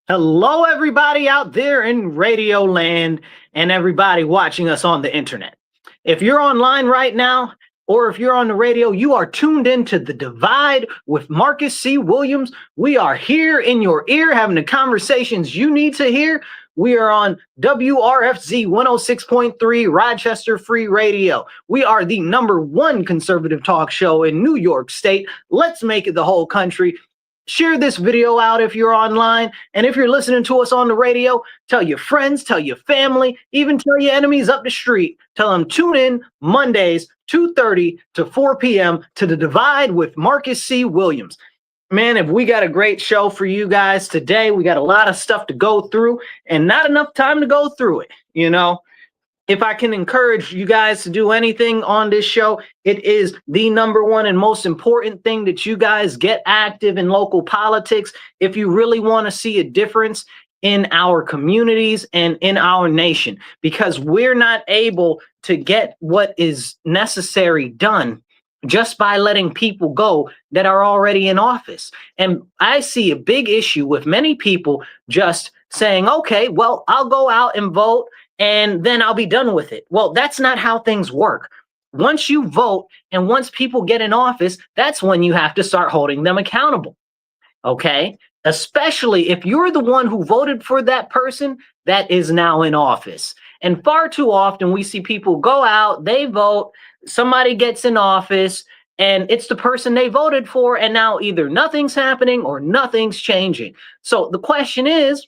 Hello, everybody out there in radio land and everybody watching us on the internet. If you're online right now, or if you're on the radio, you are tuned into The Divide with Marcus C. Williams. We are here in your ear having the conversations you need to hear. We are on WRFZ 106.3 Rochester Free Radio. We are the #1 conservative talk show in New York State. Let's make it the whole country. Share this video out if you're online. And if you're listening to us on the radio, tell your friends, tell your family, even tell your enemies up the street. Tell them tune in Mondays, 2:30 to 4 p.m. to The Divide with Marcus C. Williams. Man, if we got a great show for you guys today, we got a lot of stuff to go through and not enough time to go through it, If I can encourage you guys to do anything on this show, it is the #1 and most important thing that you guys get active in local politics if you really want to see a difference in our communities and in our nation, because we're not able to get what is necessary done just by letting people go that are already in office. And I see a big issue with many people just saying, okay, well, I'll go out and vote and then I'll be done with it. Well, that's not how things work. Once you vote and once people get in office, that's when you have to start holding them accountable. Okay? Especially if you're the one who voted for that person that is now in office. And far too often we see people go out, they vote, somebody gets in office, and it's the person they voted for, and now either nothing's happening or nothing's changing. So the question is,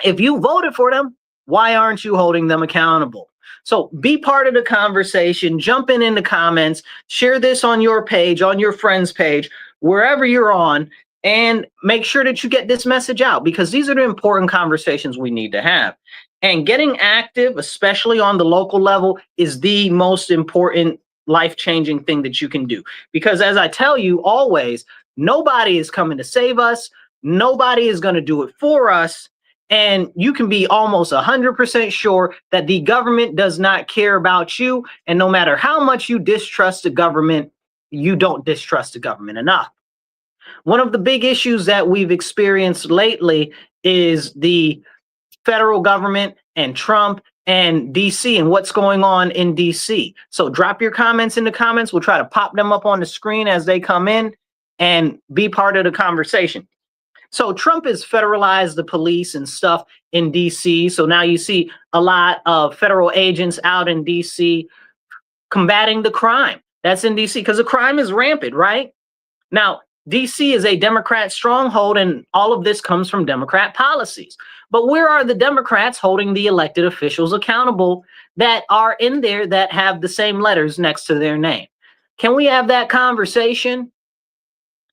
if you voted for them, why aren't you holding them accountable? So be part of the conversation, jump in the comments, share this on your page, on your friend's page, wherever you're on, and make sure that you get this message out, because these are the important conversations we need to have. And getting active, especially on the local level, is the most important life-changing thing that you can do. Because as I tell you always, nobody is coming to save us. Nobody is going to do it for us. And you can be almost 100% sure that the government does not care about you. And no matter how much you distrust the government, you don't distrust the government enough. One of the big issues that we've experienced lately is the federal government and Trump and DC and what's going on in DC. So drop your comments in the comments. We'll try to pop them up on the screen as they come in and be part of the conversation. So Trump has federalized the police and stuff in DC. So now you see a lot of federal agents out in DC combating the crime that's in DC, because the crime is rampant, right? Now, DC is a Democrat stronghold, and all of this comes from Democrat policies. But where are the Democrats holding the elected officials accountable that are in there that have the same letters next to their name? Can we have that conversation?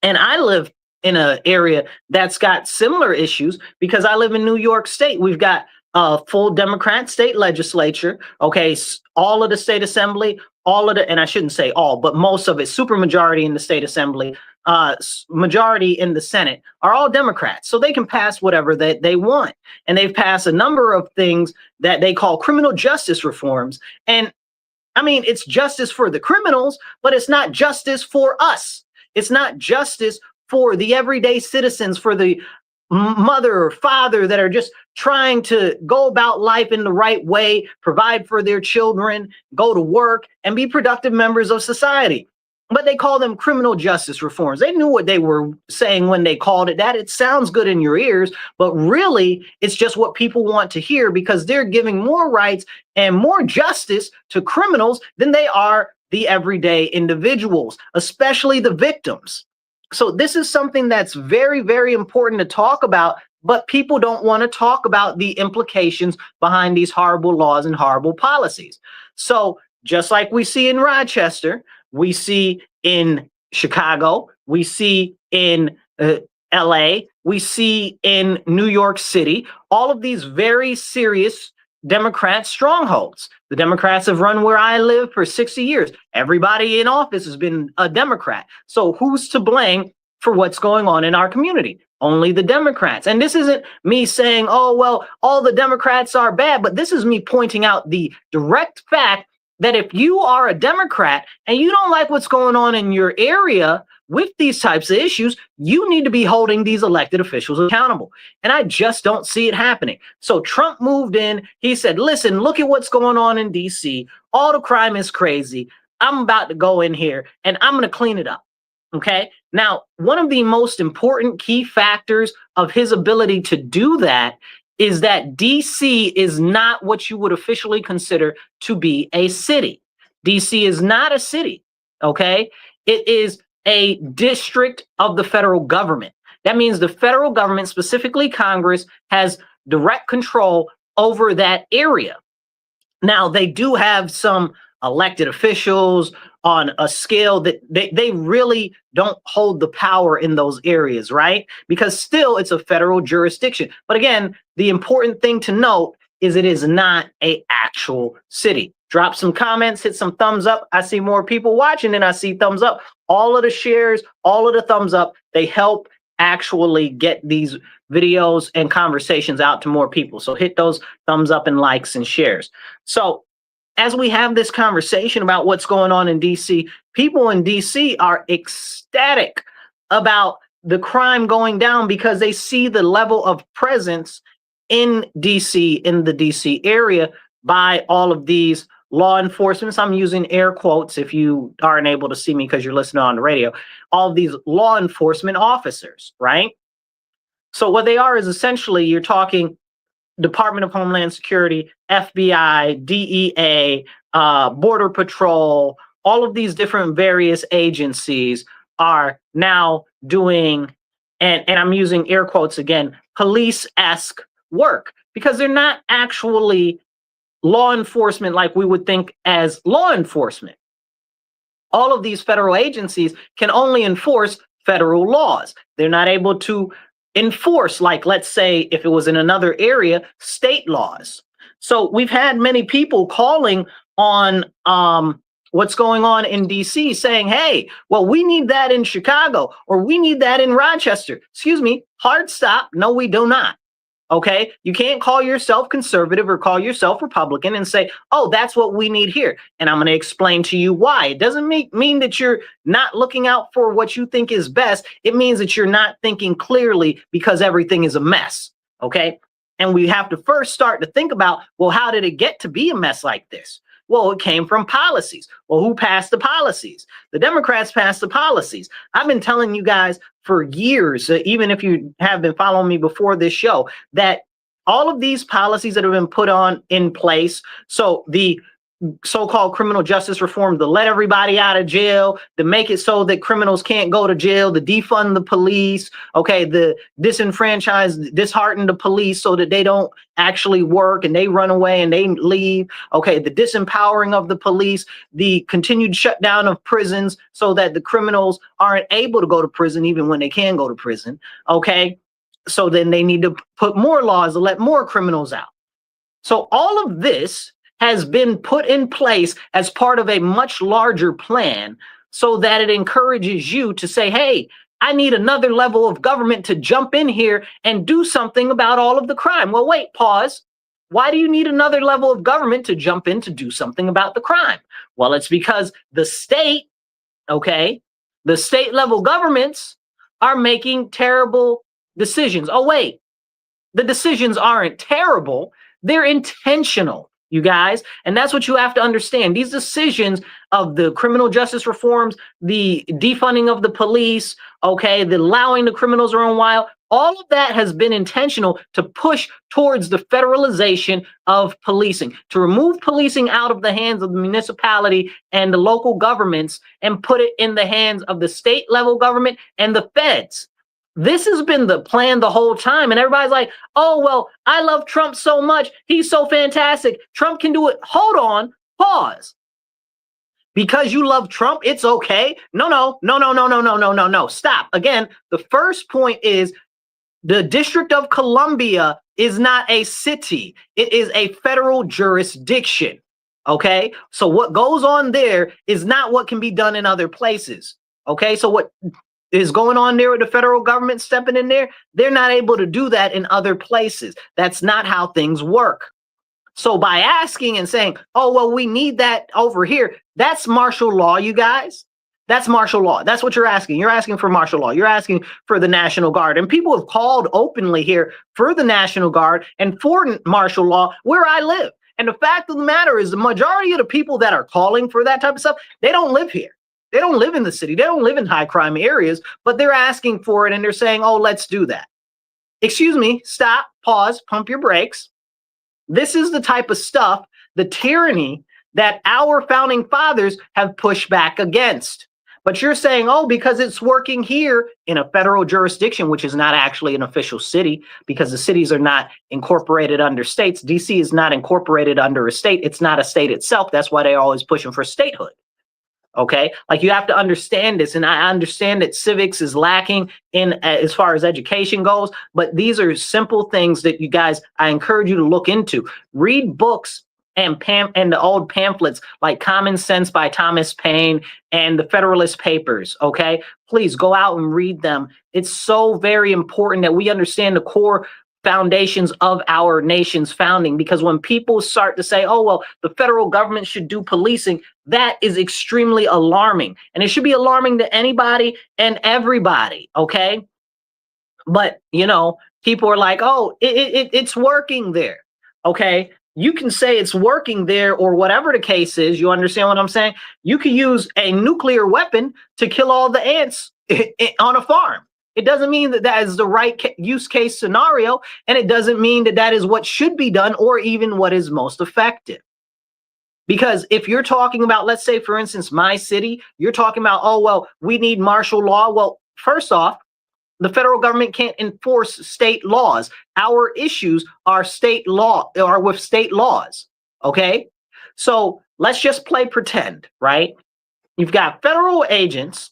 And I live in an area that's got similar issues because I live in New York State. We've got a full Democrat state legislature. Okay, all of the state assembly, and I shouldn't say all, but most of it, supermajority in the state assembly, majority in the Senate are all Democrats. So they can pass whatever they want. And they've passed a number of things that they call criminal justice reforms. And I mean, it's justice for the criminals, but it's not justice for us. It's not justice for the everyday citizens, for the mother or father that are just trying to go about life in the right way, provide for their children, go to work, and be productive members of society. But they call them criminal justice reforms. They knew what they were saying when they called it that. It sounds good in your ears, but really it's just what people want to hear, because they're giving more rights and more justice to criminals than they are the everyday individuals, especially the victims. So this is something that's very, very important to talk about, but people don't want to talk about the implications behind these horrible laws and horrible policies. So just like we see in Rochester, we see in Chicago, we see in LA, we see in New York City, all of these very serious Democrat strongholds. The Democrats have run where I live for 60 years. Everybody in office has been a Democrat. So who's to blame for what's going on in our community? Only the Democrats. And this isn't me saying, oh, well, all the Democrats are bad, but this is me pointing out the direct fact that if you are a Democrat and you don't like what's going on in your area, with these types of issues, you need to be holding these elected officials accountable. And I just don't see it happening. So Trump moved in. He said, listen, look at what's going on in DC. All the crime is crazy. I'm about to go in here and I'm going to clean it up. Okay. Now, one of the most important key factors of his ability to do that is that DC is not what you would officially consider to be a city. DC is not a city. Okay. It is a district of the federal government. That means the federal government, specifically Congress, has direct control over that area. Now, they do have some elected officials on a scale that they really don't hold the power in those areas, right? Because still it's a federal jurisdiction. But again, the important thing to note is it is not an actual city. Drop some comments, hit some thumbs up. I see more people watching than I see thumbs up. All of the shares, all of the thumbs up, they help actually get these videos and conversations out to more people. So hit those thumbs up and likes and shares. So as we have this conversation about what's going on in DC, people in DC are ecstatic about the crime going down because they see the level of presence in DC, in the DC area, by all of these law enforcement. I'm using air quotes if you aren't able to see me because you're listening on the radio. All of these law enforcement officers, right? So what they are is essentially, you're talking Department of Homeland Security, FBI, DEA, Border Patrol, all of these different various agencies are now doing, and I'm using air quotes again, police-esque work, because they're not actually law enforcement like we would think as law enforcement. All of these federal agencies can only enforce federal laws. They're not able to enforce, like, let's say, if it was in another area, state laws. So we've had many people calling on what's going on in DC saying, hey, well, we need that in Chicago, or we need that in Rochester. Excuse me, hard stop. No, we do not. Okay, you can't call yourself conservative or call yourself Republican and say, oh, that's what we need here. And I'm going to explain to you why. It doesn't mean that you're not looking out for what you think is best. It means that you're not thinking clearly because everything is a mess. Okay, and we have to first start to think about, well, how did it get to be a mess like this? Well, it came from policies. Well, who passed the policies? The Democrats passed the policies. I've been telling you guys for years, even if you have been following me before this show, that all of these policies that have been put on in place, so the so-called criminal justice reform, to let everybody out of jail, to make it so that criminals can't go to jail, to defund the police, okay, the disenfranchise, dishearten the police so that they don't actually work and they run away and they leave, okay, the disempowering of the police, the continued shutdown of prisons so that the criminals aren't able to go to prison even when they can go to prison, okay, so then they need to put more laws to let more criminals out. So all of this has been put in place as part of a much larger plan so that it encourages you to say, hey, I need another level of government to jump in here and do something about all of the crime. Well, wait, pause. Why do you need another level of government to jump in to do something about the crime? Well, it's because the state, okay, the state level governments are making terrible decisions. Oh, wait, the decisions aren't terrible. They're intentional, you guys. And that's what you have to understand. These decisions of the criminal justice reforms, the defunding of the police, okay, the allowing the criminals to run wild, all of that has been intentional to push towards the federalization of policing, to remove policing out of the hands of the municipality and the local governments and put it in the hands of the state level government and the feds. This has been the plan the whole time. And everybody's like, oh, well, I love Trump so much. He's so fantastic. Trump can do it. Hold on, pause. Because you love Trump, it's okay. No. Stop. Again, the first point is the District of Columbia is not a city. It is a federal jurisdiction. Okay. So what goes on there is not what can be done in other places. Okay. So what is going on there with the federal government stepping in there, they're not able to do that in other places. That's not how things work. So by asking and saying, oh, well, we need that over here, that's martial law, you guys. That's martial law. That's what you're asking. You're asking for martial law. You're asking for the National Guard. And people have called openly here for the National Guard and for martial law where I live. And the fact of the matter is the majority of the people that are calling for that type of stuff, they don't live here. They don't live in the city. They don't live in high crime areas, but they're asking for it and they're saying, oh, let's do that. Excuse me, stop, pause, pump your brakes. This is the type of stuff, the tyranny that our founding fathers have pushed back against. But you're saying, oh, because it's working here in a federal jurisdiction, which is not actually an official city because the cities are not incorporated under states. DC is not incorporated under a state. It's not a state itself. That's why they're always pushing for statehood. Okay, like you have to understand this. And I understand that civics is lacking in as far as education goes. But these are simple things that you guys, I encourage you to look into. Read books and the old pamphlets like Common Sense by Thomas Paine and the Federalist Papers, okay? Please go out and read them. It's so very important that we understand the core foundations of our nation's founding, because when people start to say, oh, well, the federal government should do policing, that is extremely alarming. And it should be alarming to anybody and everybody, okay? But, you know, people are like, oh, it's working there, okay? You can say it's working there or whatever the case is. You understand what I'm saying? You can use a nuclear weapon to kill all the ants on a farm. It doesn't mean that that is the right use case scenario. And it doesn't mean that that is what should be done or even what is most effective. Because if you're talking about, let's say, for instance, my city, you're talking about, oh, well, we need martial law. Well, first off, the federal government can't enforce state laws. Our issues are state law or with state laws. Okay. So let's just play pretend, right? You've got federal agents.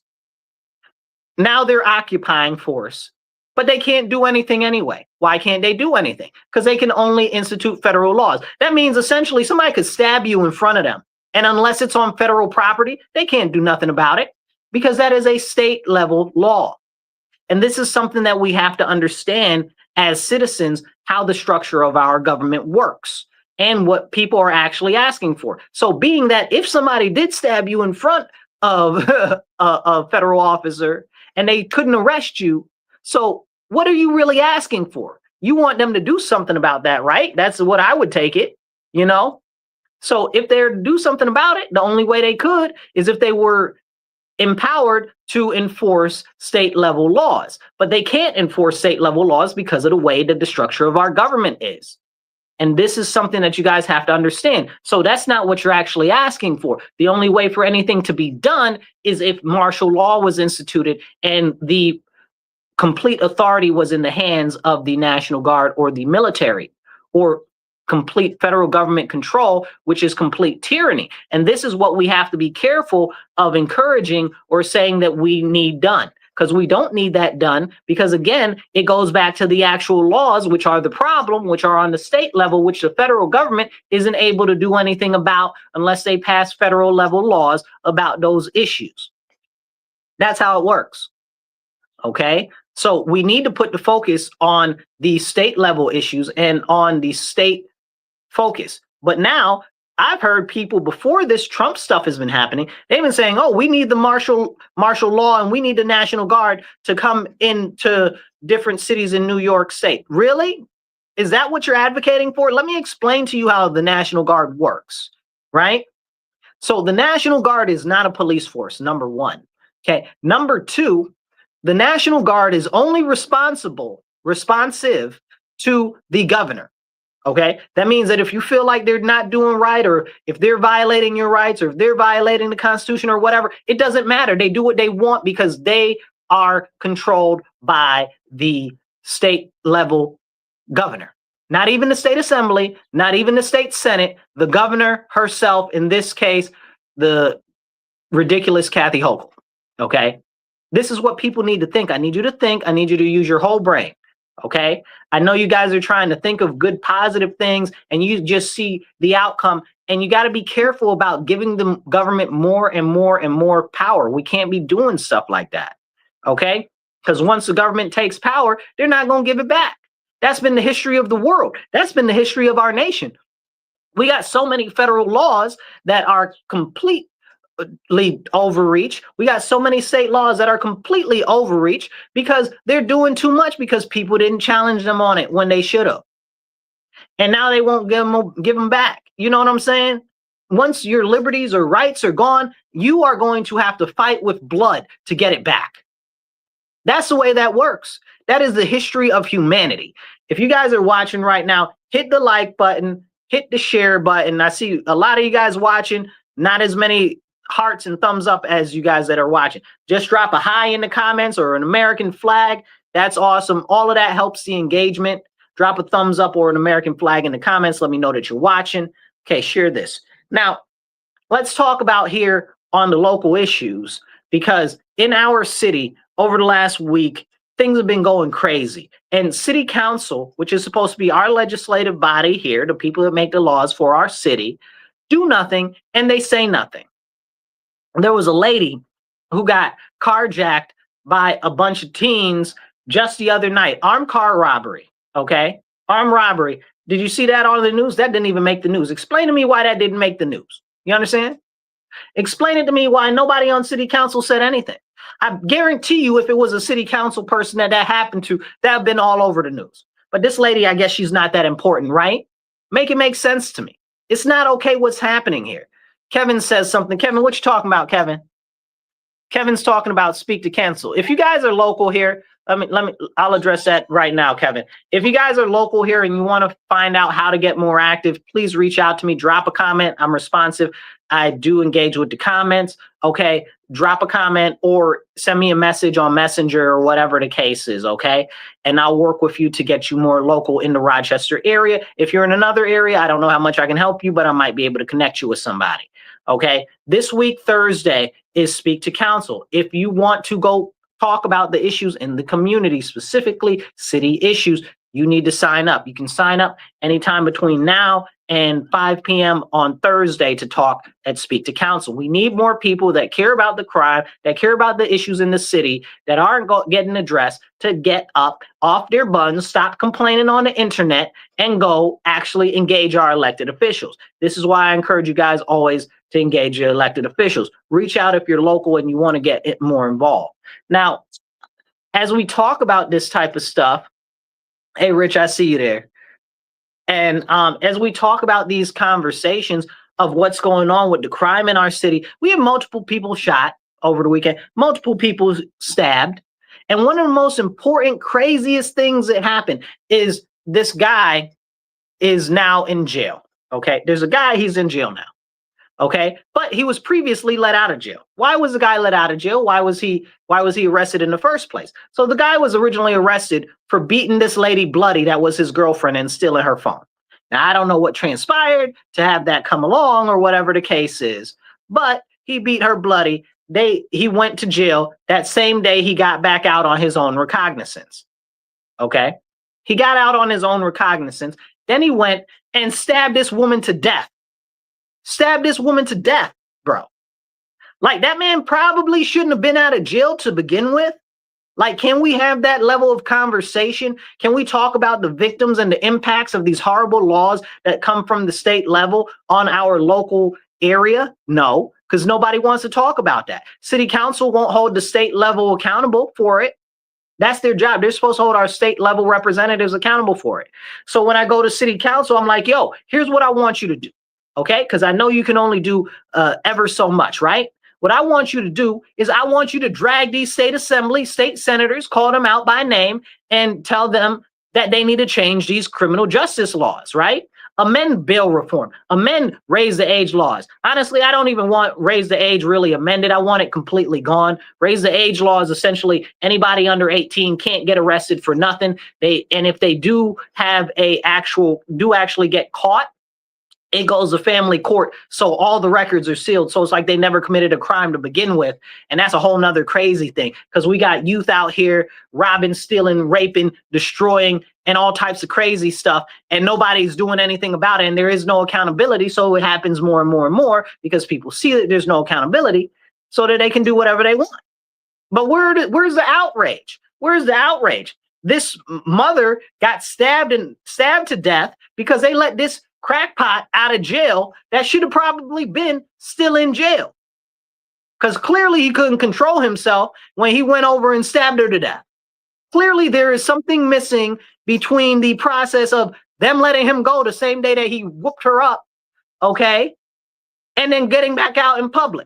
Now they're occupying force, but they can't do anything anyway. Why can't they do anything? Because they can only institute federal laws. That means essentially somebody could stab you in front of them. And unless it's on federal property, they can't do nothing about it because that is a state level law. And this is something that we have to understand as citizens, how the structure of our government works and what people are actually asking for. So being that if somebody did stab you in front of a federal officer and they couldn't arrest you, so what are you really asking for? You want them to do something about that, right? That's what I would take it, you know? So if they're to do something about it, the only way they could is if they were empowered to enforce state level laws, but they can't enforce state level laws because of the way that the structure of our government is. And this is something that you guys have to understand. So that's not what you're actually asking for. The only way for anything to be done is if martial law was instituted and the complete authority was in the hands of the National Guard or the military or complete federal government control, which is complete tyranny. And this is what we have to be careful of encouraging or saying that we need done, because we don't need that done, because again, it goes back to the actual laws, which are the problem, which are on the state level, which the federal government isn't able to do anything about unless they pass federal level laws about those issues. That's how it works. Okay. So we need to put the focus on the state level issues and on the state focus. But now I've heard people before this Trump stuff has been happening, they've been saying, oh, we need the martial law and we need the National Guard to come into different cities in New York State. Really? Is that what you're advocating for? Let me explain to you how the National Guard works, right? So the National Guard is not a police force, number one. Okay. Number two, the National Guard is only responsive to the governor. Okay, that means that if you feel like they're not doing right, or if they're violating your rights, or if they're violating the Constitution or whatever, it doesn't matter. They do what they want because they are controlled by the state level governor. Not even the state assembly, not even the state senate, the governor herself, in this case, the ridiculous Kathy Hochul. Okay, this is what people need to think. I need you to think. I need you to use your whole brain. Okay, I know you guys are trying to think of good, positive things, and you just see the outcome. And you got to be careful about giving the government more and more and more power. We can't be doing stuff like that. Okay, because once the government takes power, they're not going to give it back. That's been the history of the world. That's been the history of our nation. We got so many federal laws that are complete overreach. We got so many state laws that are completely overreach because they're doing too much because people didn't challenge them on it when they should have. And now they won't give them back. You know what I'm saying? Once your liberties or rights are gone, you are going to have to fight with blood to get it back. That's the way that works. That is the history of humanity. If you guys are watching right now, hit the like button, hit the share button. I see a lot of you guys watching, not as many hearts and thumbs up as you guys that are watching. Just drop a hi in the comments or an American flag. That's awesome. All of that helps the engagement. Drop a thumbs up or an American flag in the comments. Let me know that you're watching. Okay, share this. Now, let's talk about here on the local issues, because in our city over the last week, things have been going crazy. And city council, which is supposed to be our legislative body here, the people that make the laws for our city, do nothing and they say nothing. There was a lady who got carjacked by a bunch of teens just the other night. Armed car robbery, okay? Armed robbery. Did you see that on the news? That didn't even make the news. Explain to me why that didn't make the news. You understand? Explain it to me why nobody on city council said anything. I guarantee you if it was a city council person that happened to, that have been all over the news. But this lady, I guess she's not that important, right? Make it make sense to me. It's not okay what's happening here. Kevin says something. Kevin, what you talking about, Kevin? Kevin's talking about speak to cancel. If you guys are local here, I'll address that right now, Kevin. If you guys are local here and you want to find out how to get more active, please reach out to me. Drop a comment. I'm responsive. I do engage with the comments. Okay. Drop a comment or send me a message on Messenger or whatever the case is. Okay. And I'll work with you to get you more local in the Rochester area. If you're in another area, I don't know how much I can help you, but I might be able to connect you with somebody. Okay. This week, Thursday, is Speak to Council. If you want to go talk about the issues in the community, specifically city issues, you need to sign up. You can sign up anytime between now and 5 p.m. on Thursday to talk at Speak to Council. We need more people that care about the crime, that care about the issues in the city, that aren't getting addressed, to get up off their buns, stop complaining on the internet, and go actually engage our elected officials. This is why I encourage you guys always to engage your elected officials. Reach out if you're local and you want to get it more involved. Now, as we talk about this type of stuff, hey, Rich, I see you there. And as we talk about these conversations of what's going on with the crime in our city, we have multiple people shot over the weekend, multiple people stabbed. And one of the most important, craziest things that happened is this guy is now in jail. Okay, there's a guy, he's in jail now. Okay, but he was previously let out of jail. Why was the guy let out of jail? Why was he arrested in the first place? So the guy was originally arrested for beating this lady bloody that was his girlfriend and stealing her phone. Now, I don't know what transpired to have that come along or whatever the case is, but he beat her bloody. He went to jail. That same day, he got back out on his own recognizance. Okay, he got out on his own recognizance. Then he went and stabbed this woman to death. Stabbed this woman to death, bro. Like, that man probably shouldn't have been out of jail to begin with. Like, can we have that level of conversation? Can we talk about the victims and the impacts of these horrible laws that come from the state level on our local area? No, because nobody wants to talk about that. City council won't hold the state level accountable for it. That's their job. They're supposed to hold our state level representatives accountable for it. So when I go to city council, I'm like, yo, here's what I want you to do. Okay, because I know you can only do ever so much, right? What I want you to do is I want you to drag these state assembly, state senators, call them out by name and tell them that they need to change these criminal justice laws, right? Amend bail reform, amend raise the age laws. Honestly, I don't even want raise the age really amended. I want it completely gone. Raise the age laws, essentially anybody under 18 can't get arrested for nothing. And if they do have actually get caught, it goes to family court, so all the records are sealed. So it's like they never committed a crime to begin with. And that's a whole nother crazy thing, because we got youth out here robbing, stealing, raping, destroying, and all types of crazy stuff. And nobody's doing anything about it. And there is no accountability. So it happens more and more and more because people see that there's no accountability so that they can do whatever they want. But where's the outrage? Where's the outrage? This mother got stabbed to death because they let this crackpot out of jail that should have probably been still in jail. because clearly he couldn't control himself when he went over and stabbed her to death. Clearly there is something missing between the process of them letting him go the same day that he whooped her up, okay, and then getting back out in public.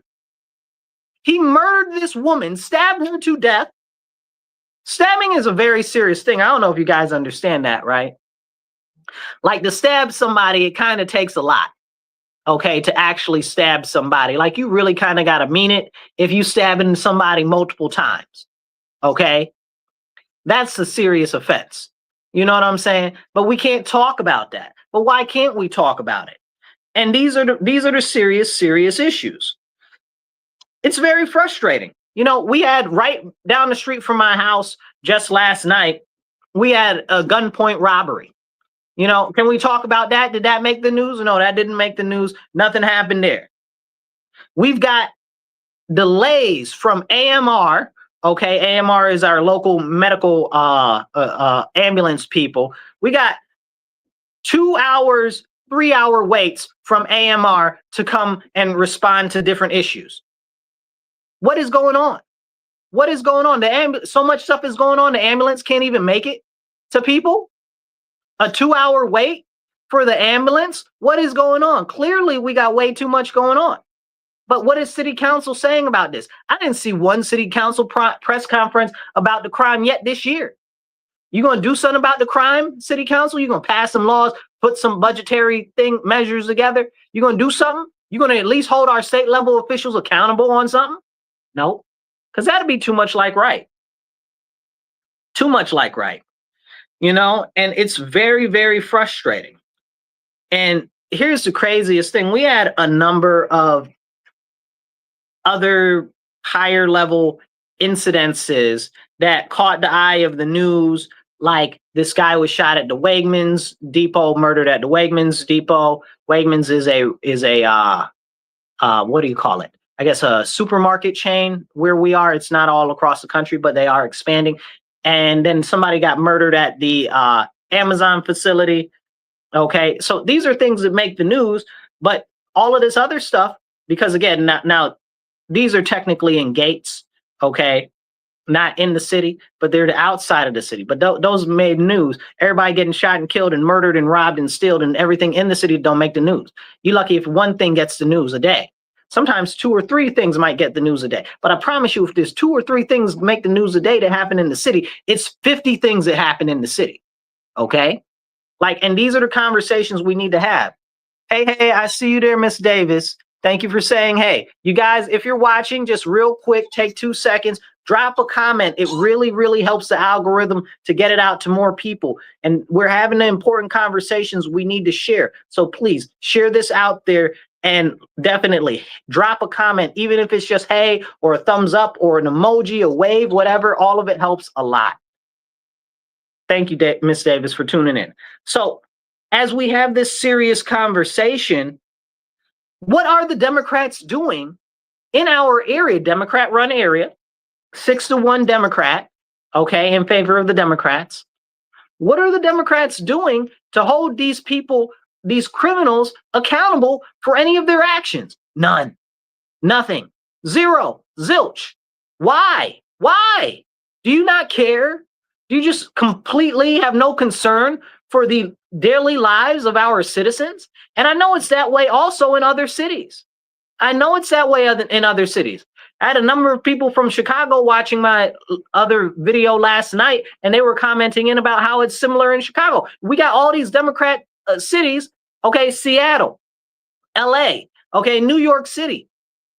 He murdered this woman, stabbed her to death. Stabbing is a very serious thing. I don't know if you guys understand that, right? Like, to stab somebody, it kind of takes a lot, okay, to actually stab somebody. Like, you really kind of got to mean it if you stabbing somebody multiple times, okay? That's a serious offense. You know what I'm saying? But we can't talk about that. But why can't we talk about it? And these are the serious issues. It's very frustrating. You know, we had right down the street from my house just last night, we had a gunpoint robbery. You know, can we talk about that? Did that make the news? No, that didn't make the news. Nothing happened there. We've got delays from AMR. Okay, AMR is our local medical ambulance people. We got 2 hours, 3-hour waits from AMR to come and respond to different issues. What is going on? What is going on? So much stuff is going on. The ambulance can't even make it to people. A 2-hour wait for the ambulance. What is going on? Clearly, we got way too much going on. But what is city council saying about this? I didn't see one city council press conference about the crime yet this year. You going to do something about the crime, city council? You going to pass some laws, put some budgetary measures together? You going to do something? You going to at least hold our state level officials accountable on something? No, because that'd be too much like right. Too much like right. You know, and it's very, very frustrating. And here's the craziest thing. We had a number of other higher level incidences that caught the eye of the news. Like, this guy was shot at the Wegmans depot, murdered at the Wegmans depot. Wegmans is a what do you call it? I guess a supermarket chain where we are. It's not all across the country, but they are expanding. And then somebody got murdered at the Amazon facility. Okay, so these are things that make the news, but all of this other stuff, because again, now these are technically in gates, okay, not in the city, but they're the outside of the city. But those made news. Everybody getting shot and killed and murdered and robbed and stealed and everything in the city don't make the news. You're lucky if one thing gets the news a day. Sometimes 2 or 3 things might get the news a day. But I promise you, if there's 2 or 3 things make the news a day that happen in the city, it's 50 things that happen in the city. Okay? Like, and these are the conversations we need to have. Hey, I see you there, Miss Davis. Thank you for saying hey. You guys, if you're watching, just real quick, take 2 seconds, drop a comment. It really, really helps the algorithm to get it out to more people. And we're having the important conversations we need to share. So please share this out there. And definitely drop a comment, even if it's just hey, or a thumbs up, or an emoji, a wave, whatever. All of it helps a lot. Thank you, Miss Davis, for tuning in. So as we have this serious conversation, what are the Democrats doing in our area, Democrat-run area, 6-1 Democrat, okay, in favor of the Democrats? What are the Democrats doing to hold these people, these criminals, accountable for any of their actions? None. Nothing. Zero. Zilch. Why? Why? Do you not care? Do you just completely have no concern for the daily lives of our citizens? And I know it's that way also in other cities. I know it's that way in other cities. I had a number of people from Chicago watching my other video last night, and they were commenting in about how it's similar in Chicago. We got all these Democrat cities, okay, Seattle, LA, okay, New York City,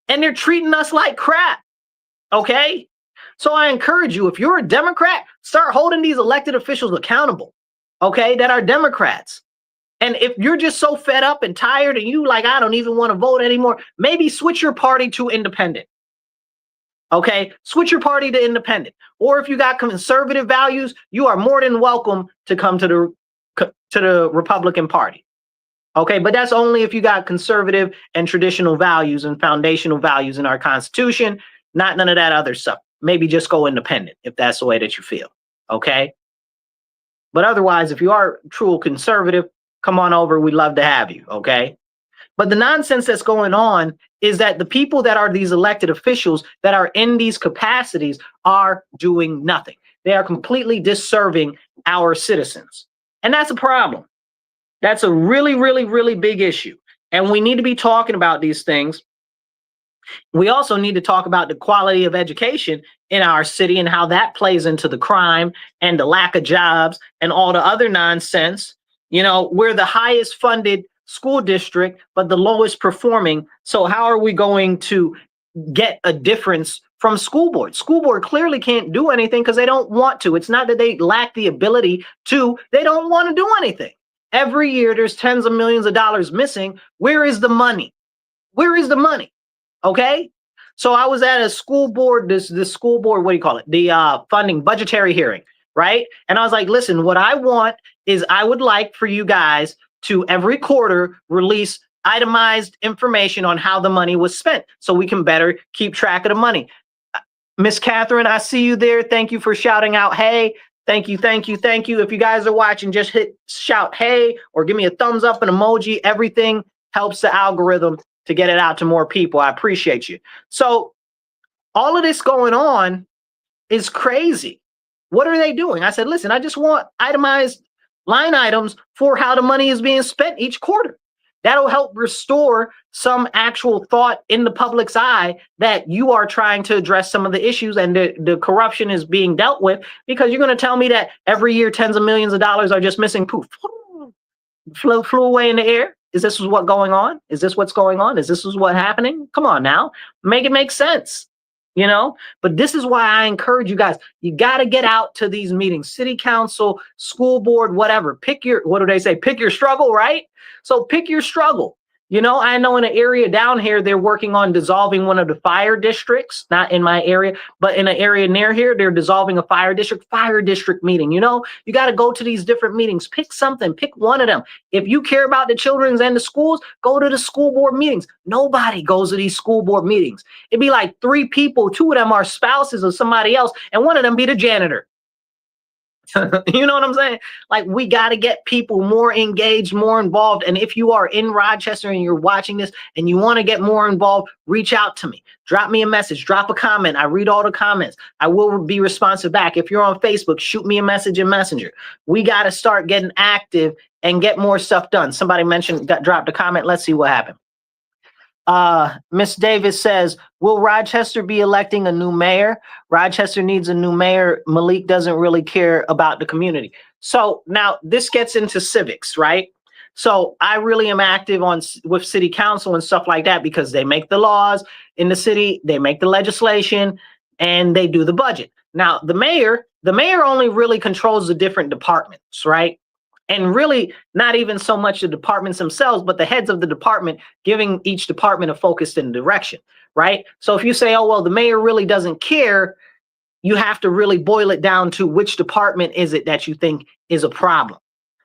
and they're treating us like crap, okay? So I encourage you, if you're a Democrat, start holding these elected officials accountable, okay, that are Democrats. And if you're just so fed up and tired and you like, I don't even want to vote anymore, maybe switch your party to independent. Okay, switch your party to independent. Or if you got conservative values, you are more than welcome to come to the Republican Party. Okay, but that's only if you got conservative and traditional values and foundational values in our Constitution, not none of that other stuff. Maybe just go independent if that's the way that you feel. Okay, but otherwise, if you are true conservative, come on over. We'd love to have you. Okay, But the nonsense that's going on is that the people that are these elected officials that are in these capacities are doing nothing. They are completely disserving our citizens. And that's a problem. That's a really, really, really big issue. And we need to be talking about these things. We also need to talk about the quality of education in our city and how that plays into the crime and the lack of jobs and all the other nonsense. You know, we're the highest funded school district, but the lowest performing. So how are we going to get a difference from school board? School board clearly can't do anything because they don't want to. It's not that they lack the ability to, they don't want to do anything. Every year there's tens of millions of dollars missing. Where is the money? Where is the money? Okay. So I was at a school board, this school board, what do you call it? The funding budgetary hearing, right? And I was like, listen, what I want is I would like for you guys to every quarter release itemized information on how the money was spent so we can better keep track of the money. Miss Catherine, I see you there. Thank you for shouting out, hey. Thank you, thank you, thank you. If you guys are watching, just shout hey, or give me a thumbs up, an emoji. Everything helps the algorithm to get it out to more people. I appreciate you. So all of this going on is crazy. What are they doing? I said, listen, I just want itemized line items for how the money is being spent each quarter. That'll help restore some actual thought in the public's eye that you are trying to address some of the issues and the corruption is being dealt with, because you're going to tell me that every year tens of millions of dollars are just missing, poof, flew away in the air. Is this what's going on? Is this what's going on? Is this what's happening? Come on now, make it make sense. You know, but this is why I encourage you guys, you got to get out to these meetings, city council, school board, whatever. Pick your, what do they say? Pick your struggle, right? So pick your struggle. You know, I know in an area down here, they're working on dissolving one of the fire districts, not in my area, but in an area near here, they're dissolving a fire district meeting. You know, you got to go to these different meetings, pick something, pick one of them. If you care about the children's and the schools, go to the school board meetings. Nobody goes to these school board meetings. It'd be like 3 people, 2 of them are spouses of somebody else, and one of them be the janitor. You know what I'm saying? Like, we got to get people more engaged, more involved. And if you are in Rochester and you're watching this and you want to get more involved, reach out to me. Drop me a message, drop a comment. I read all the comments. I will be responsive back. If you're on Facebook, shoot me a message in Messenger. We got to start getting active and get more stuff done. Somebody mentioned, dropped a comment. Let's see what happened. Miss Davis says, will Rochester be electing a new mayor? Rochester needs a new mayor. Malik doesn't really care about the community. So now this gets into civics, right? So I really am active with city council and stuff like that, because they make the laws in the city, they make the legislation, and they do the budget. Now the mayor only really controls the different departments, right? And really not even so much the departments themselves, but the heads of the department, giving each department a focus and direction, right? So if you say, oh, well, the mayor really doesn't care, you have to really boil it down to which department is it that you think is a problem.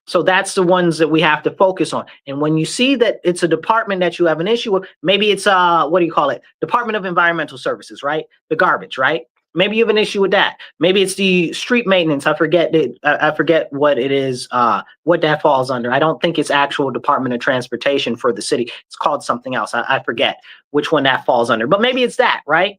So that's the ones that we have to focus on. And when you see that it's a department that you have an issue with, maybe it's what do you call it? Department of Environmental Services, right? The garbage, right? Maybe you have an issue with that. Maybe it's the street maintenance. I forget what it is, what that falls under. I don't think it's actual Department of Transportation for the city. It's called something else. I forget which one that falls under, but maybe it's that, right?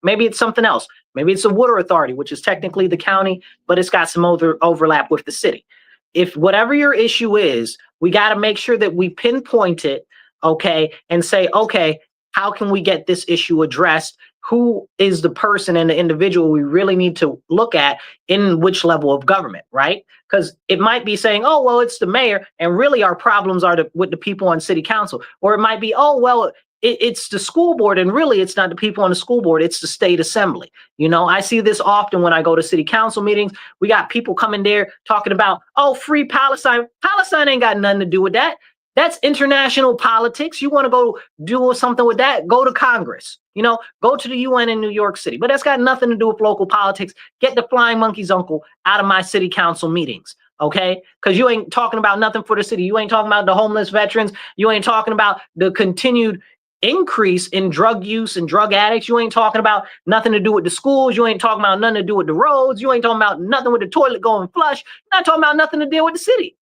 Maybe it's something else. Maybe it's the Water Authority, which is technically the county, but it's got some overlap with the city. If whatever your issue is, we got to make sure that we pinpoint it, okay, and say, okay, how can we get this issue addressed? Who is the person and the individual we really need to look at in which level of government, right? Because it might be saying, oh, well, it's the mayor, and really our problems are with the people on city council. Or it might be, oh, well, it's the school board, and really it's not the people on the school board, it's the state assembly. You know, I see this often when I go to city council meetings. We got people coming there talking about, oh, free Palestine. Palestine ain't got nothing to do with that. That's international politics. You want to go do something with that? Go to Congress, you know, go to the UN in New York City. But that's got nothing to do with local politics. Get the flying monkey's uncle out of my city council meetings, okay? Because you ain't talking about nothing for the city. You ain't talking about the homeless veterans. You ain't talking about the continued increase in drug use and drug addicts. You ain't talking about nothing to do with the schools. You ain't talking about nothing to do with the roads. You ain't talking about nothing with the toilet going flush. You're not talking about nothing to deal with the city.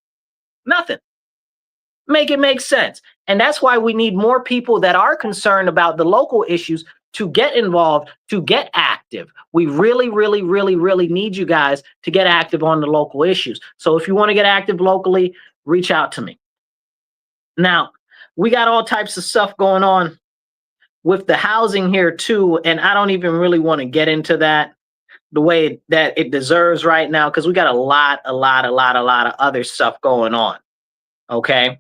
Nothing. Make it make sense. And that's why we need more people that are concerned about the local issues to get involved, to get active. We really, really, really, really need you guys to get active on the local issues. So if you want to get active locally, reach out to me. Now, we got all types of stuff going on with the housing here too, and I don't even really want to get into that the way that it deserves right now, because we got a lot of other stuff going on. Okay.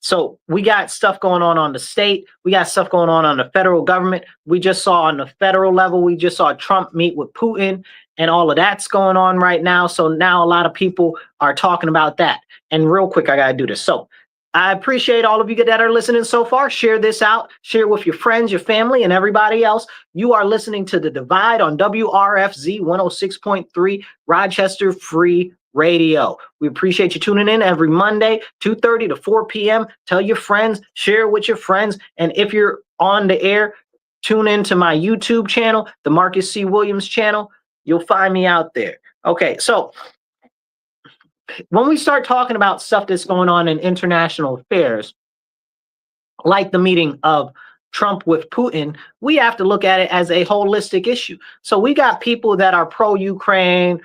So we got stuff going on the state. We got stuff going on the federal government. We just saw on the federal level, we just saw Trump meet with Putin, and all of that's going on right now. So now a lot of people are talking about that. And real quick, I got to do this. So I appreciate all of you that are listening so far. Share this out. Share it with your friends, your family, and everybody else. You are listening to The Divide on WRFZ 106.3 Rochester Free Radio. We appreciate you tuning in every Monday, 2:30 to 4 p.m. Tell your friends, share with your friends. And if you're on the air, tune into my YouTube channel, the Marcus C. Williams channel. You'll find me out there. Okay, so when we start talking about stuff that's going on in international affairs, like the meeting of Trump with Putin, we have to look at it as a holistic issue. So we got people that are pro-Ukraine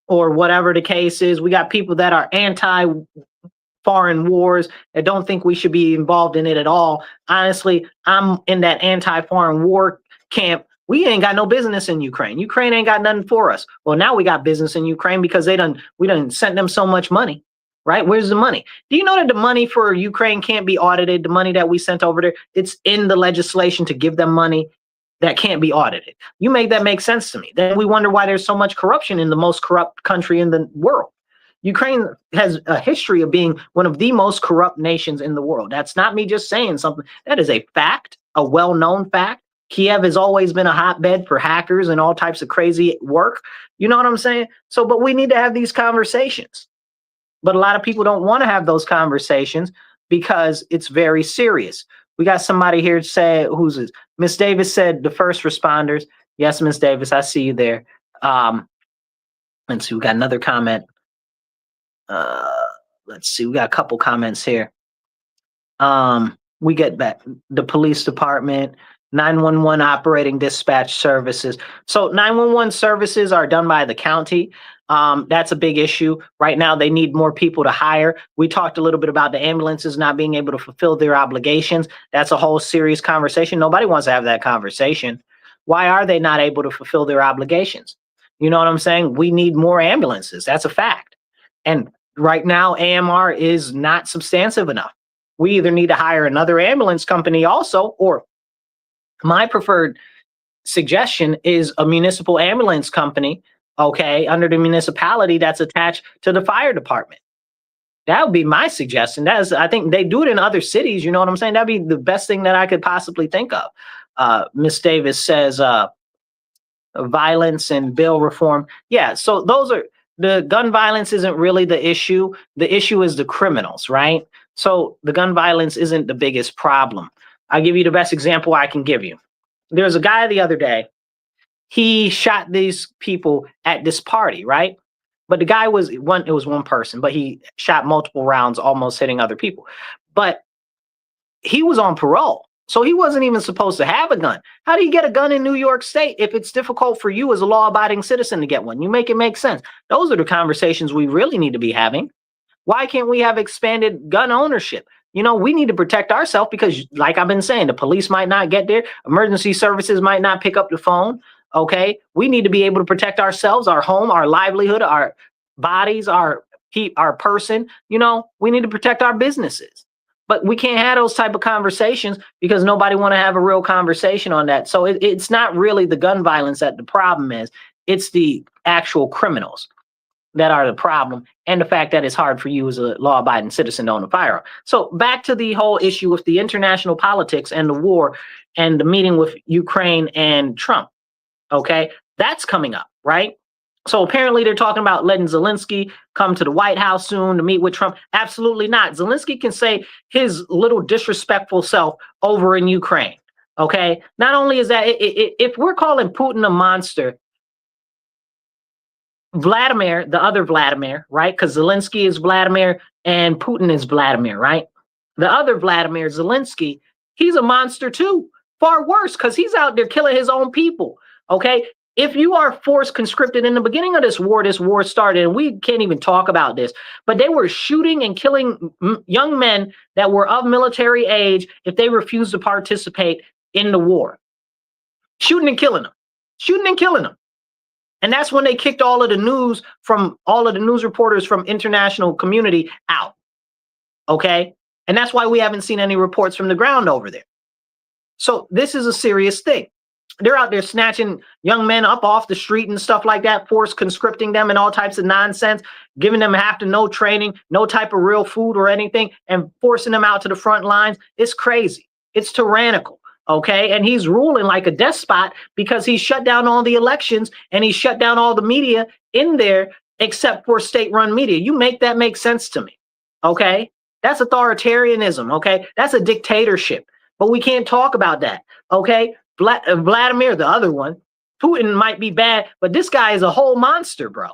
or whatever the case is. We got people that are anti-foreign wars that don't think we should be involved in it at all. Honestly, I'm in that anti-foreign war camp. We ain't got no business in Ukraine. Ukraine ain't got nothing for us. Well, now we got business in Ukraine because we done sent them so much money, right? Where's the money? Do you know that the money for Ukraine can't be audited? The money that we sent over there, it's in the legislation to give them money that can't be audited. You make that make sense to me. Then we wonder why there's so much corruption in the most corrupt country in the world. Ukraine has a history of being one of the most corrupt nations in the world. That's not me just saying something. That is a fact, a well-known fact. Kiev has always been a hotbed for hackers and all types of crazy work. You know what I'm saying? So, but we need to have these conversations. But a lot of people don't want to have those conversations because it's very serious. We got somebody here to say, who's this? Miss Davis said the first responders. Yes, Miss Davis, I see you there. Let's see, we got another comment. Let's see, we got a couple comments here. We get back the police department, 911 operating dispatch services. So 911 services are done by the county. That's a big issue. Right now, they need more people to hire. We talked a little bit about the ambulances not being able to fulfill their obligations. That's a whole serious conversation. Nobody wants to have that conversation. Why are they not able to fulfill their obligations? You know what I'm saying? We need more ambulances. That's a fact. And right now, AMR is not substantive enough. We either need to hire another ambulance company also, or my preferred suggestion is a municipal ambulance company, okay, under the municipality that's attached to the fire department. That would be my suggestion. I think they do it in other cities. You know what I'm saying? That'd be the best thing that I could possibly think of. Miss Davis says violence and bill reform. Yeah, so those are the gun violence isn't really the issue. The issue is the criminals, right? So the gun violence isn't the biggest problem. I'll give you the best example I can give you. There was a guy the other day. He shot these people at this party, right? But the guy was one, it was one person, but he shot multiple rounds, almost hitting other people. But he was on parole. So he wasn't even supposed to have a gun. How do you get a gun in New York State if it's difficult for you as a law-abiding citizen to get one? You make it make sense. Those are the conversations we really need to be having. Why can't we have expanded gun ownership? You know, we need to protect ourselves because, like I've been saying, the police might not get there. Emergency services might not pick up the phone. Okay. We need to be able to protect ourselves, our home, our livelihood, our bodies, our person. You know, we need to protect our businesses. But we can't have those type of conversations because nobody want to have a real conversation on that. So it's not really the gun violence that the problem is. It's the actual criminals that are the problem, and the fact that it's hard for you as a law-abiding citizen to own a firearm. So back to the whole issue with the international politics and the war and the meeting with Ukraine and Trump. Okay, that's coming up, right? So apparently they're talking about letting Zelensky come to the White House soon to meet with Trump. Absolutely not. Zelensky can say his little disrespectful self over in Ukraine. Okay, not only is that, if we're calling Putin a monster, Vladimir, the other Vladimir, right? Because Zelensky is Vladimir and Putin is Vladimir, right? The other Vladimir, Zelensky, he's a monster too. Far worse, because he's out there killing his own people. Okay. If you are forced conscripted in the beginning of this war started, and we can't even talk about this, but they were shooting and killing young men that were of military age if they refused to participate in the war. Shooting and killing them. Shooting and killing them. And that's when they kicked all of the news reporters from international community out. Okay. And that's why we haven't seen any reports from the ground over there. So this is a serious thing. They're out there snatching young men up off the street and stuff like that, force conscripting them and all types of nonsense, giving them half to no training, no type of real food or anything, and forcing them out to the front lines. It's crazy. It's tyrannical. Okay. And he's ruling like a despot because he shut down all the elections and he shut down all the media in there except for state-run media. You make that make sense to me. Okay. That's authoritarianism. Okay. That's a dictatorship. But we can't talk about that. Okay. Vladimir, the other one, Putin might be bad, but this guy is a whole monster, bro.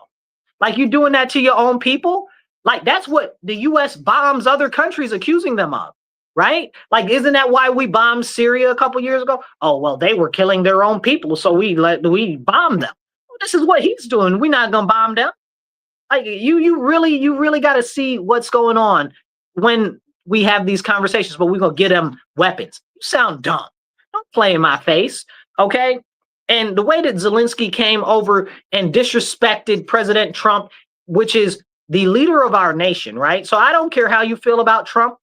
Like, you're doing that to your own people. Like, that's what the US bombs other countries accusing them of, right? Like, isn't that why we bombed Syria a couple years ago? Oh, well, they were killing their own people, so we bombed them. Well, this is what he's doing. We're not gonna bomb them. Like, you really got to see what's going on when we have these conversations, but we're gonna get them weapons. You sound dumb. Don't play in my face, okay? And the way that Zelensky came over and disrespected President Trump, which is the leader of our nation, right? So I don't care how you feel about Trump,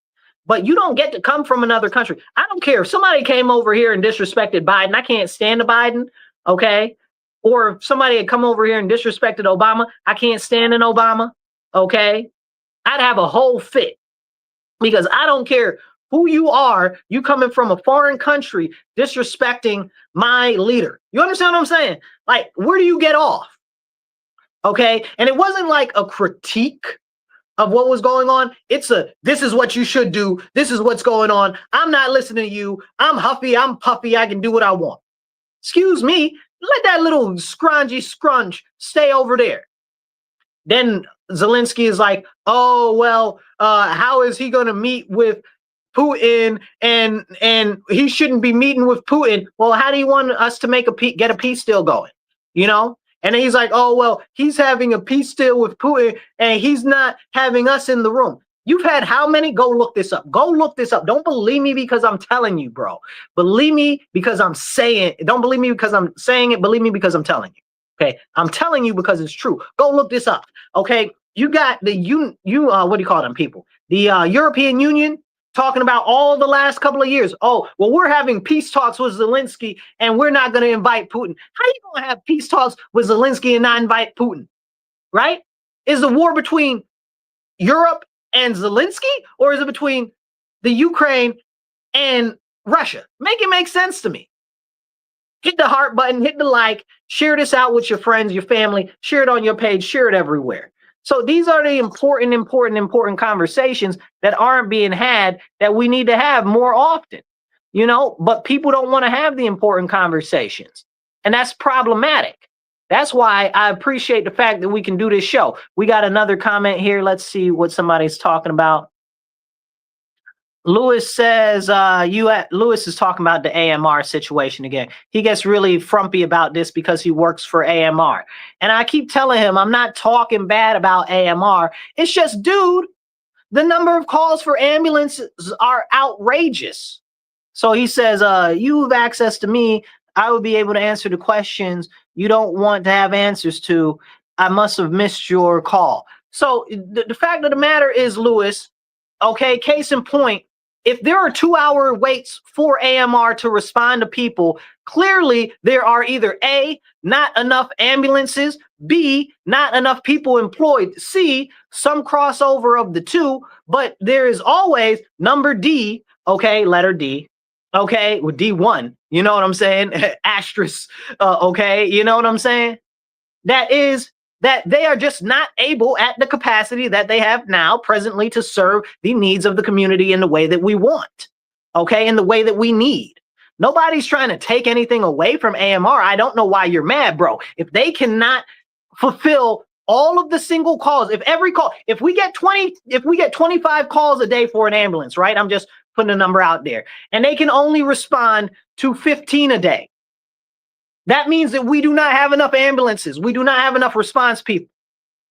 but you don't get to come from another country. I don't care if somebody came over here and disrespected Biden. I can't stand the Biden, okay? Or if somebody had come over here and disrespected Obama, I can't stand an Obama, okay? I'd have a whole fit because I don't care who you are, you coming from a foreign country disrespecting my leader. You understand what I'm saying? Like, where do you get off? Okay. And it wasn't like a critique of what was going on. It's this is what you should do. This is what's going on. I'm not listening to you. I'm huffy. I'm puffy. I can do what I want. Excuse me. Let that little scrungy scrunch stay over there. Then Zelensky is like, oh, well, how is he going to meet with Putin and he shouldn't be meeting with Putin? Well, how do you want us to get a peace deal going? You know? And then he's like, oh, well, he's having a peace deal with Putin and he's not having us in the room. You've had how many? Go look this up. Go look this up. Don't believe me because I'm telling you, bro. Believe me because I'm saying it. Don't believe me because I'm saying it. Believe me because I'm telling you. Okay. I'm telling you because it's true. Go look this up. Okay. You got the what do you call them people? The European Union talking about all the last couple of years. Oh, well, we're having peace talks with Zelensky and we're not going to invite Putin. How are you going to have peace talks with Zelensky and not invite Putin? Right? Is the war between Europe and Zelensky, or is it between the Ukraine and Russia? Make it make sense to me. Hit the heart button, hit the like, share this out with your friends, your family, share it on your page, share it everywhere. So these are the important conversations that aren't being had that we need to have more often, you know, but people don't want to have the important conversations. And that's problematic. That's why I appreciate the fact that we can do this show. We got another comment here. Let's see what somebody's talking about. Lewis says, Lewis is talking about the AMR situation again. He gets really frumpy about this because he works for AMR. And I keep telling him, I'm not talking bad about AMR. It's just, dude, the number of calls for ambulances are outrageous. So he says, you have access to me. I will be able to answer the questions you don't want to have answers to. I must have missed your call. So the fact of the matter is, Lewis, okay, case in point, if there are 2-hour waits for AMR to respond to people, clearly there are either A, not enough ambulances, B, not enough people employed, C, some crossover of the two, but there is always number D, okay, letter D, okay, with D1, you know what I'm saying? Asterisk, okay, you know what I'm saying? That is that they are just not able at the capacity that they have now presently to serve the needs of the community in the way that we want, okay, in the way that we need. Nobody's trying to take anything away from AMR. I don't know why you're mad, bro. If they cannot fulfill all of the single calls, if we get 25 calls a day for an ambulance, right? I'm just putting a number out there, and they can only respond to 15 a day. That means that we do not have enough ambulances. We do not have enough response people.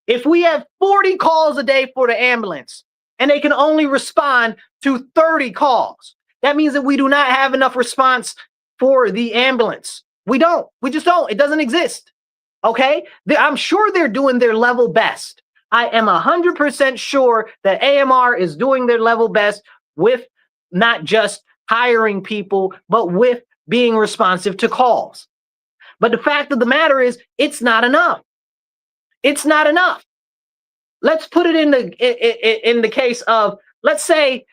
If we have 40 calls a day for the ambulance and they can only respond to 30 calls, that means that we do not have enough response for the ambulance. We don't. We just don't. It doesn't exist. Okay? I'm sure they're doing their level best. I am 100% sure that AMR is doing their level best with not just hiring people, but with being responsive to calls. But the fact of the matter is, it's not enough. It's not enough. Let's put it in the case of, let's say,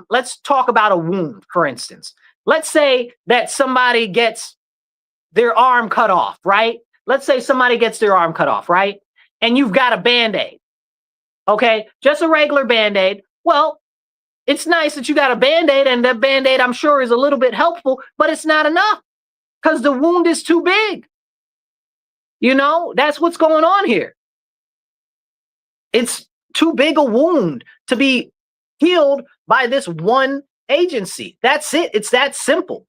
let's talk about a wound, for instance. Let's say that somebody gets their arm cut off, right? Let's say somebody gets their arm cut off, right? And you've got a Band-Aid, okay? Just a regular Band-Aid. Well, it's nice that you got a Band-Aid, and that Band-Aid, I'm sure, is a little bit helpful, but it's not enough because the wound is too big. You know, that's what's going on here. It's too big a wound to be healed by this one agency. That's it. It's that simple.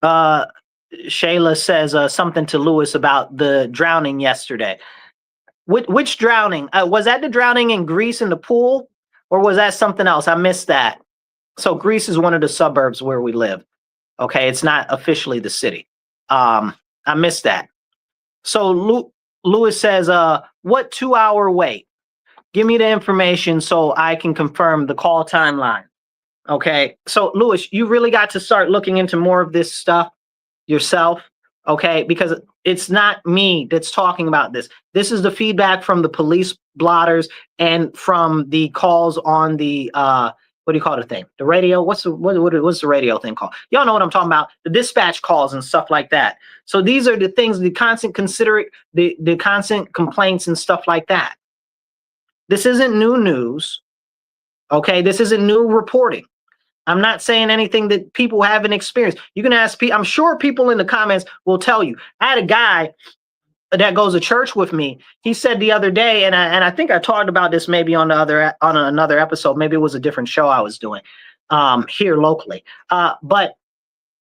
Shayla says something to Lewis about the drowning yesterday. Which drowning? Was that the drowning in Greece in the pool, or was that something else? I missed that. So Greece is one of the suburbs where we live. Okay, it's not officially the city. I missed that. So Lewis says, what 2-hour wait? Give me the information so I can confirm the call timeline. Okay, so Lewis, you really got to start looking into more of this stuff yourself, okay? Because it's not me that's talking about this. This is the feedback from the police blotters and from the calls on the, what do you call the thing? The radio? What's the radio thing called? Y'all know what I'm talking about. The dispatch calls and stuff like that. So these are the things, the constant the constant complaints and stuff like that. This isn't new news. Okay, this isn't new reporting. I'm not saying anything that people haven't experienced. You can ask people. I'm sure people in the comments will tell you. I had a guy that goes to church with me. He said the other day, and I think I talked about this maybe on another episode. Maybe it was a different show I was doing here locally. But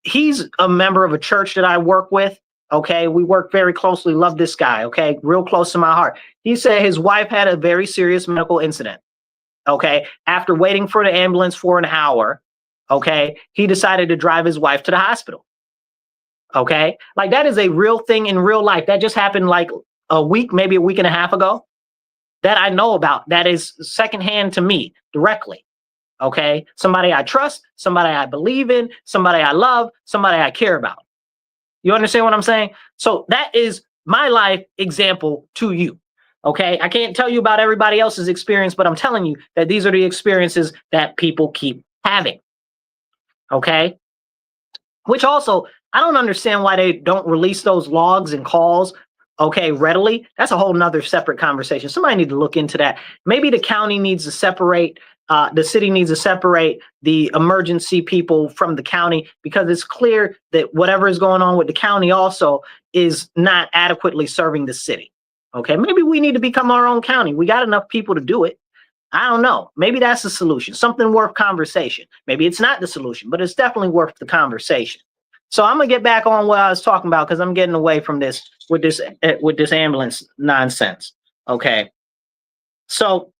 he's a member of a church that I work with. Okay, we work very closely. Love this guy. Okay, real close to my heart. He said his wife had a very serious medical incident. Okay, after waiting for the ambulance for an hour, okay, he decided to drive his wife to the hospital. Okay, like that is a real thing in real life. That just happened like a week, maybe a week and a half ago, that I know about. That is secondhand to me directly. Okay, somebody I trust, somebody I believe in, somebody I love, somebody I care about. You understand what I'm saying? So that is my life example to you. Okay, I can't tell you about everybody else's experience, but I'm telling you that these are the experiences that people keep having. Okay, which also, I don't understand why they don't release those logs and calls, okay, readily. That's a whole nother separate conversation. Somebody need to look into that. Maybe the county needs to separate, the city needs to separate the emergency people from the county, because it's clear that whatever is going on with the county also is not adequately serving the city. Okay, maybe we need to become our own county. We got enough people to do it. I don't know. Maybe that's the solution. Something worth conversation. Maybe it's not the solution, but it's definitely worth the conversation. So I'm gonna get back on what I was talking about, because I'm getting away from this with this ambulance nonsense. Okay. So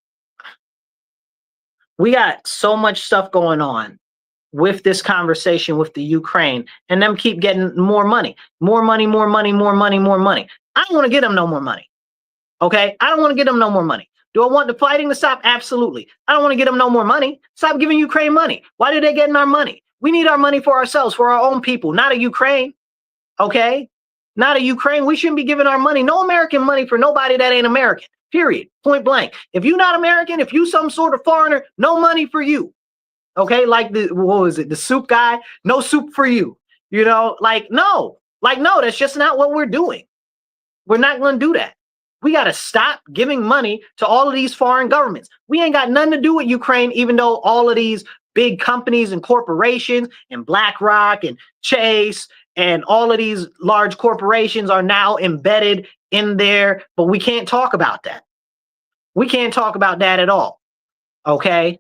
we got so much stuff going on with this conversation with the Ukraine, and them keep getting more money, more money, more money, more money, more money. I don't want to get them no more money. Okay. I don't want to get them no more money. Do I want the fighting to stop? Absolutely. I don't want to get them no more money. Stop giving Ukraine money. Why are they getting our money? We need our money for ourselves, for our own people, not a Ukraine. Okay? Not a Ukraine. We shouldn't be giving our money, no American money, for nobody that ain't American. Period. Point blank. If you're not American, if you some sort of foreigner, no money for you. Okay? Like the, what was it? The soup guy? No soup for you. You know, like, no, that's just not what we're doing. We're not going to do that. We got to stop giving money to all of these foreign governments. We ain't got nothing to do with Ukraine, even though all of these big companies and corporations and BlackRock and Chase and all of these large corporations are now embedded in there, but we can't talk about that. We can't talk about that at all. Okay?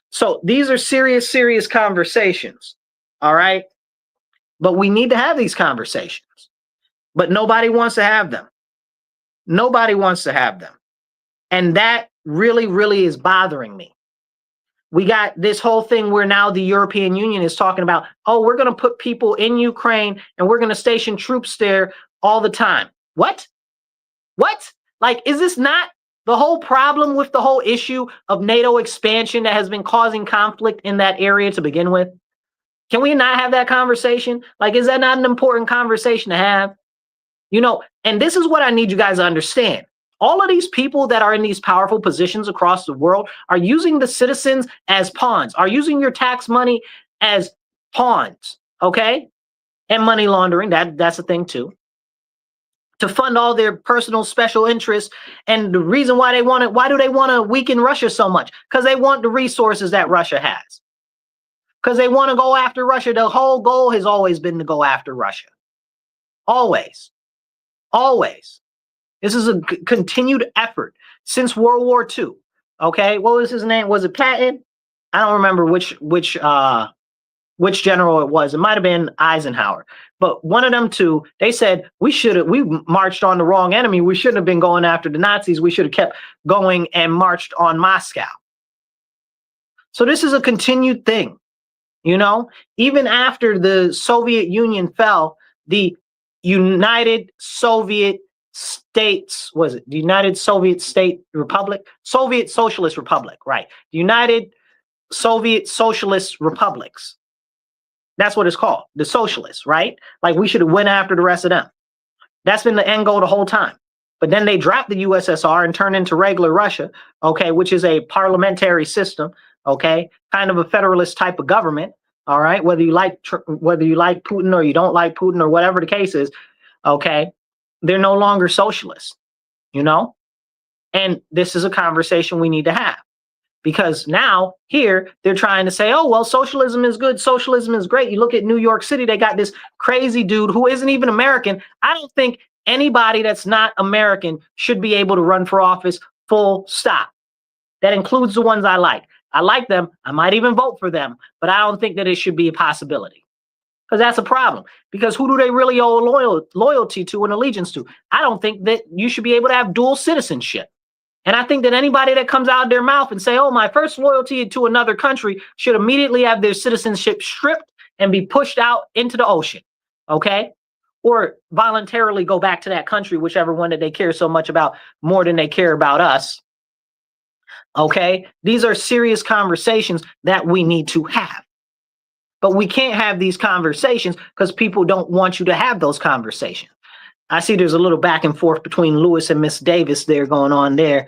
So these are serious, serious conversations. All right? But we need to have these conversations. But nobody wants to have them. Nobody wants to have them. And that really, really is bothering me. We got this whole thing where now the European Union is talking about, oh, we're going to put people in Ukraine and we're going to station troops there all the time. What? What? Like, is this not the whole problem with the whole issue of NATO expansion that has been causing conflict in that area to begin with? Can we not have that conversation? Like, is that not an important conversation to have? You know, and this is what I need you guys to understand. All of these people that are in these powerful positions across the world are using the citizens as pawns, are using your tax money as pawns, okay? And money laundering, that's a thing too. To fund all their personal special interests. And the reason why do they want to weaken Russia so much? Because they want the resources that Russia has. Because they want to go after Russia. The whole goal has always been to go after Russia. Always. Always. This is a continued effort since World War II. Okay, what was his name? Was it Patton? I don't remember which general it was. It might have been Eisenhower. But one of them two, they said we marched on the wrong enemy. We shouldn't have been going after the Nazis. We should have kept going and marched on Moscow. So this is a continued thing. You know, even after the Soviet Union fell, the United Soviet States, was it the United Soviet State Republic? Soviet Socialist Republic, right? The United Soviet Socialist Republics. That's what it's called, the socialists, right? Like we should have went after the rest of them. That's been the end goal the whole time. But then they dropped the USSR and turned into regular Russia, okay, which is a parliamentary system, okay, kind of a federalist type of government, all right, whether you like Putin or you don't like Putin or whatever the case is, okay, they're no longer socialists, you know? And this is a conversation we need to have. Because now here they're trying to say, oh, well, socialism is good. Socialism is great. You look at New York City, they got this crazy dude who isn't even American. I don't think anybody that's not American should be able to run for office, full stop. That includes the ones I like. I like them. I might even vote for them, but I don't think that it should be a possibility. Because that's a problem. Because who do they really owe loyalty to and allegiance to? I don't think that you should be able to have dual citizenship. And I think that anybody that comes out of their mouth and say, oh, my first loyalty to another country should immediately have their citizenship stripped and be pushed out into the ocean, okay? Or voluntarily go back to that country, whichever one that they care so much about more than they care about us, okay? These are serious conversations that we need to have. But we can't have these conversations because people don't want you to have those conversations. I see there's a little back and forth between Lewis and Miss Davis there going on there.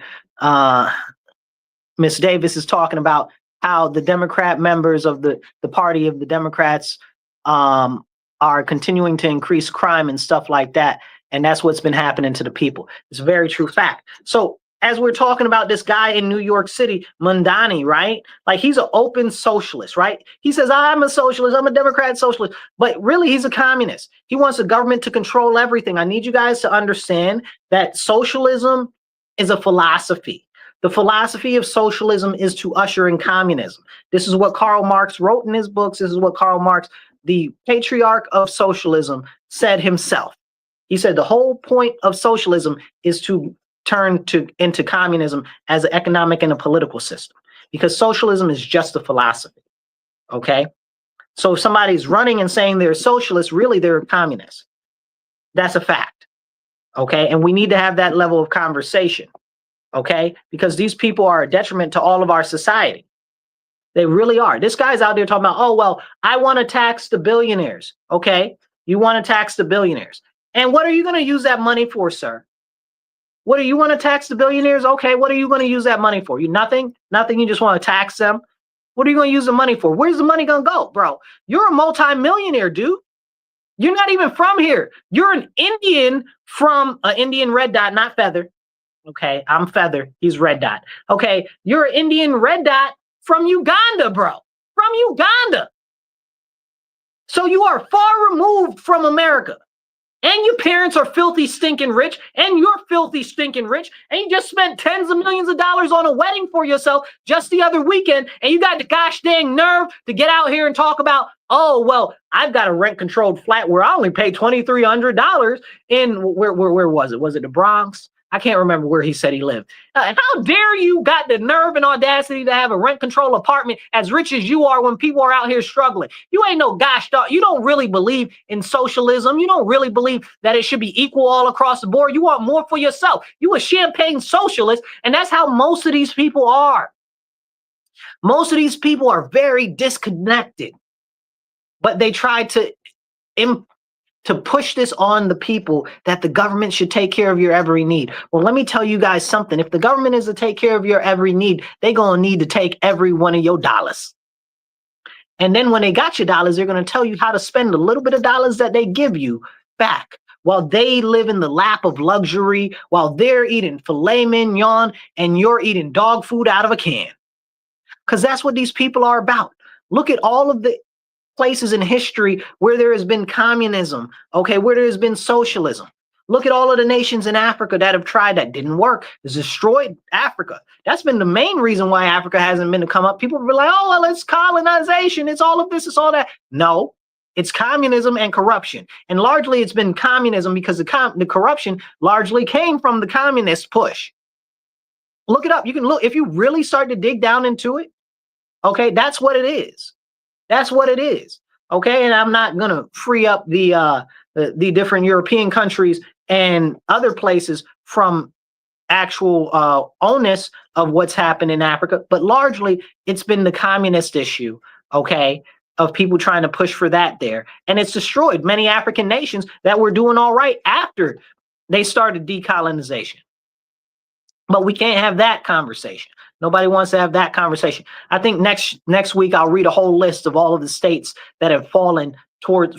Miss Davis is talking about how the Democrat members of the party of the Democrats are continuing to increase crime and stuff like that. And that's what's been happening to the people. It's a very true fact. So as we're talking about this guy in New York City, Mondani, right? Like he's an open socialist, right? He says, I'm a socialist, I'm a Democrat socialist, but really he's a communist. He wants the government to control everything. I need you guys to understand that socialism is a philosophy. The philosophy of socialism is to usher in communism. This is what Karl Marx wrote in his books. This is what Karl Marx, the patriarch of socialism, said himself. He said the whole point of socialism is to turn into communism as an economic and a political system, because socialism is just a philosophy. Okay, so if somebody's running and saying they're a socialist, really they're a communist. That's a fact. Okay, and we need to have that level of conversation. Okay, because these people are a detriment to all of our society. They really are. This guy's out there talking about, oh well, I want to tax the billionaires. Okay, you want to tax the billionaires, and what are you going to use that money for, sir? What do you want to tax the billionaires? Okay, what are you going to use that money for? You nothing? Nothing, you just want to tax them? What are you going to use the money for? Where's the money going to go, bro? You're a multi-millionaire, dude. You're not even from here. You're an Indian from an Indian red dot, not feather. Okay, I'm feather. He's red dot. Okay, you're an Indian red dot from Uganda, bro. From Uganda. So you are far removed from America. and your parents are filthy stinking rich, and you're filthy stinking rich, and you just spent tens of millions of dollars on a wedding for yourself just the other weekend, and you got the gosh dang nerve to get out here and talk about, oh, well, I've got a rent controlled flat where I only pay $2,300 in where was it? Was it the Bronx? I can't remember where he said he lived. How dare you got the nerve and audacity to have a rent control apartment as rich as you are when people are out here struggling? You ain't no gosh dog. You don't really believe in socialism. You don't really believe that it should be equal all across the board. You want more for yourself. You a champagne socialist, and that's how most of these people are. Most of these people are very disconnected, but they try to push this on the people that the government should take care of your every need. Well, let me tell you guys something. If the government is to take care of your every need, they're going to need to take every one of your dollars. And then when they got your dollars, they're going to tell you how to spend a little bit of dollars that they give you back while they live in the lap of luxury, while they're eating filet mignon and you're eating dog food out of a can. Because that's what these people are about. Look at all of the places in history where there has been communism, okay, where there has been socialism. Look at all of the nations in Africa that have tried that didn't work. It's destroyed Africa. That's been the main reason why Africa hasn't been to come up. People be like, oh, well, it's colonization. It's all of this. It's all that. No, it's communism and corruption. And largely it's been communism because the corruption largely came from the communist push. Look it up. You can look, if you really start to dig down into it, okay, that's what it is. That's what it is. Okay. And I'm not going to free up the different European countries and other places from actual onus of what's happened in Africa. But largely it's been the communist issue. Okay. Of people trying to push for that there. And it's destroyed many African nations that were doing all right after they started decolonization. But we can't have that conversation. Nobody wants to have that conversation. I think next week I'll read a whole list of all of the states that have fallen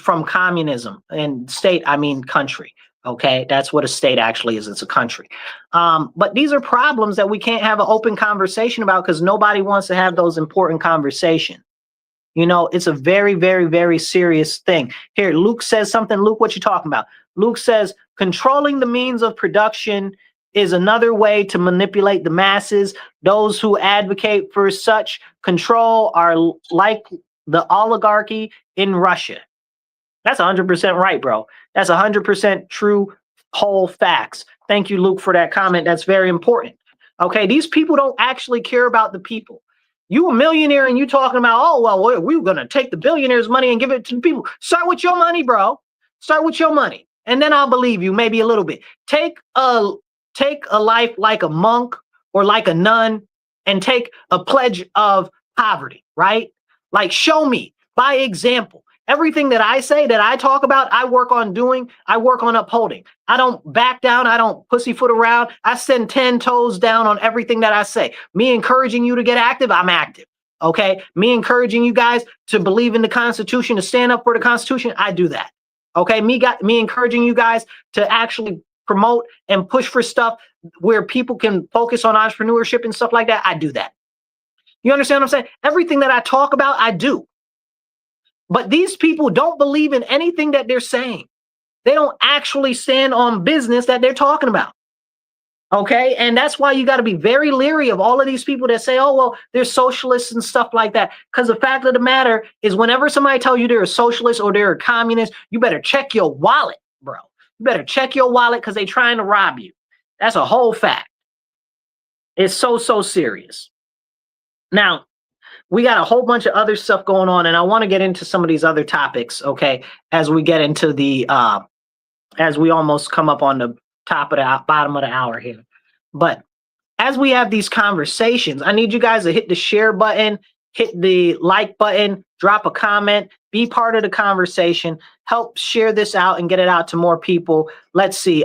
from communism. And state, I mean country. Okay, that's what a state actually is. It's a country. But these are problems that we can't have an open conversation about because nobody wants to have those important conversations. You know, it's a very, very, very serious thing. Here, Luke says something. Luke, what you talking about? Luke says controlling the means of production is another way to manipulate the masses. Those who advocate for such control are like the oligarchy in Russia. That's 100% right, bro. That's 100% true, whole facts. Thank you, Luke, for that comment. That's very important. Okay, these people don't actually care about the people. You a millionaire and you talking about, oh, well, we're going to take the billionaires' money and give it to the people. Start with your money, bro. Start with your money. And then I'll believe you maybe a little bit. Take a life like a monk or like a nun and take a pledge of poverty, right? Like show me by example. Everything that I say, that I talk about, I work on doing, I work on upholding. I don't back down. I don't pussyfoot around. I stand 10 toes down on everything that I say. Me encouraging you to get active, I'm active. Okay. Me encouraging you guys to believe in the Constitution, to stand up for the Constitution, I do that. Okay. Me encouraging you guys to actually promote and push for stuff where people can focus on entrepreneurship and stuff like that, I do that. You understand what I'm saying? Everything that I talk about, I do. But these people don't believe in anything that they're saying. They don't actually stand on business that they're talking about. Okay. And that's why you got to be very leery of all of these people that say, oh, well, they're socialists and stuff like that. Because the fact of the matter is whenever somebody tells you they're a socialist or they're a communist, you better check your wallet, bro. You better check your wallet because they're trying to rob you. That's a whole fact. It's so serious. Now, we got a whole bunch of other stuff going on, and I want to get into some of these other topics, okay, as we get into the, as we almost come up on the bottom of the hour here. But as we have these conversations, I need you guys to hit the share button, hit the like button, drop a comment, be part of the conversation, help share this out and get it out to more people. Let's see.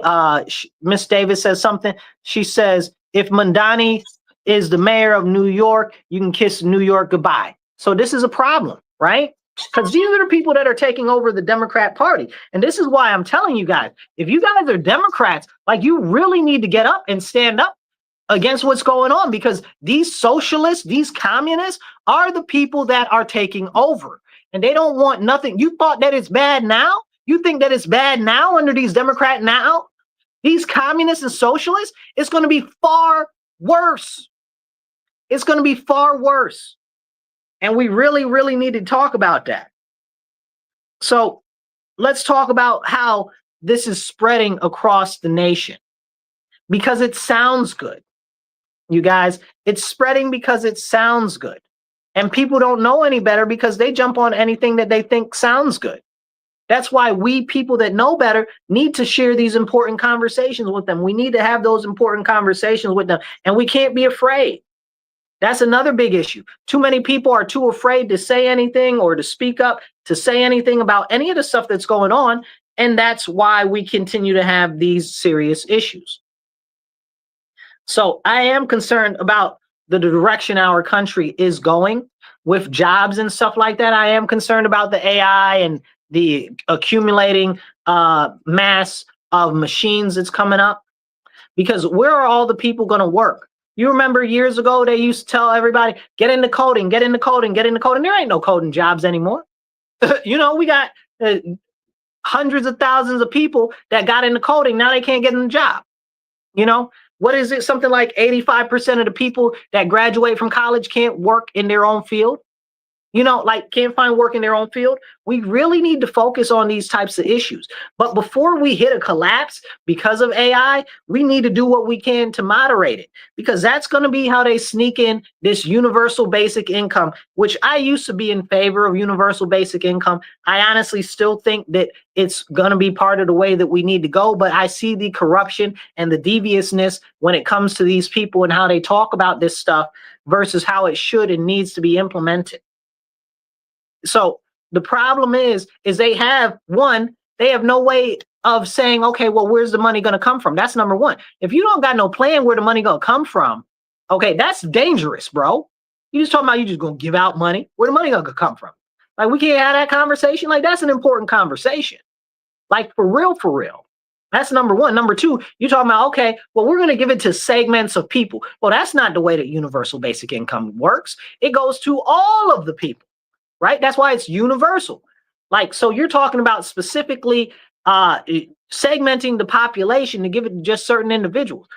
Miss Davis says something. She says, if Mandani is the mayor of New York, you can kiss New York goodbye. So this is a problem, right? Because these are the people that are taking over the Democrat Party. And this is why I'm telling you guys, if you guys are Democrats, like you really need to get up and stand up against what's going on, because these socialists, these communists are the people that are taking over and they don't want nothing. You thought that it's bad now? You think that it's bad now under these Democrats now? These communists and socialists, it's going to be far worse. It's going to be far worse. And we really, really need to talk about that. So let's talk about how this is spreading across the nation, because it sounds good. You guys, it's spreading because it sounds good. And people don't know any better because they jump on anything that they think sounds good. That's why we people that know better need to share these important conversations with them. We need to have those important conversations with them, and we can't be afraid. That's another big issue. Too many people are too afraid to say anything or to speak up, to say anything about any of the stuff that's going on. And that's why we continue to have these serious issues. So I am concerned about the direction our country is going with jobs and stuff like that. I am concerned about the AI and the accumulating mass of machines that's coming up, because where are all the people going to work? You remember years ago, they used to tell everybody, get into coding, get into coding, get into coding. There ain't no coding jobs anymore. You know, we got hundreds of thousands of people that got into coding. Now they can't get in the job. You know, what is it? Something like 85% of the people that graduate from college can't work in their own field. You know, like can't find work in their own field. We really need to focus on these types of issues. But before we hit a collapse because of AI, we need to do what we can to moderate it, because that's going to be how they sneak in this universal basic income, which I used to be in favor of universal basic income. I honestly still think that it's going to be part of the way that we need to go. But I see the corruption and the deviousness when it comes to these people and how they talk about this stuff versus how it should and needs to be implemented. So the problem is they have no way of saying, okay, well, where's the money going to come from? That's number one. If you don't got no plan where the money going to come from, okay, that's dangerous, bro. You just talking about you just going to give out money. Where the money going to come from? Like, we can't have that conversation. Like, that's an important conversation. Like, for real, for real. That's number one. Number two, you're talking about, okay, well, we're going to give it to segments of people. Well, that's not the way that universal basic income works. It goes to all of the people. Right? That's why it's universal. Like, so you're talking about specifically segmenting the population to give it to just certain individuals.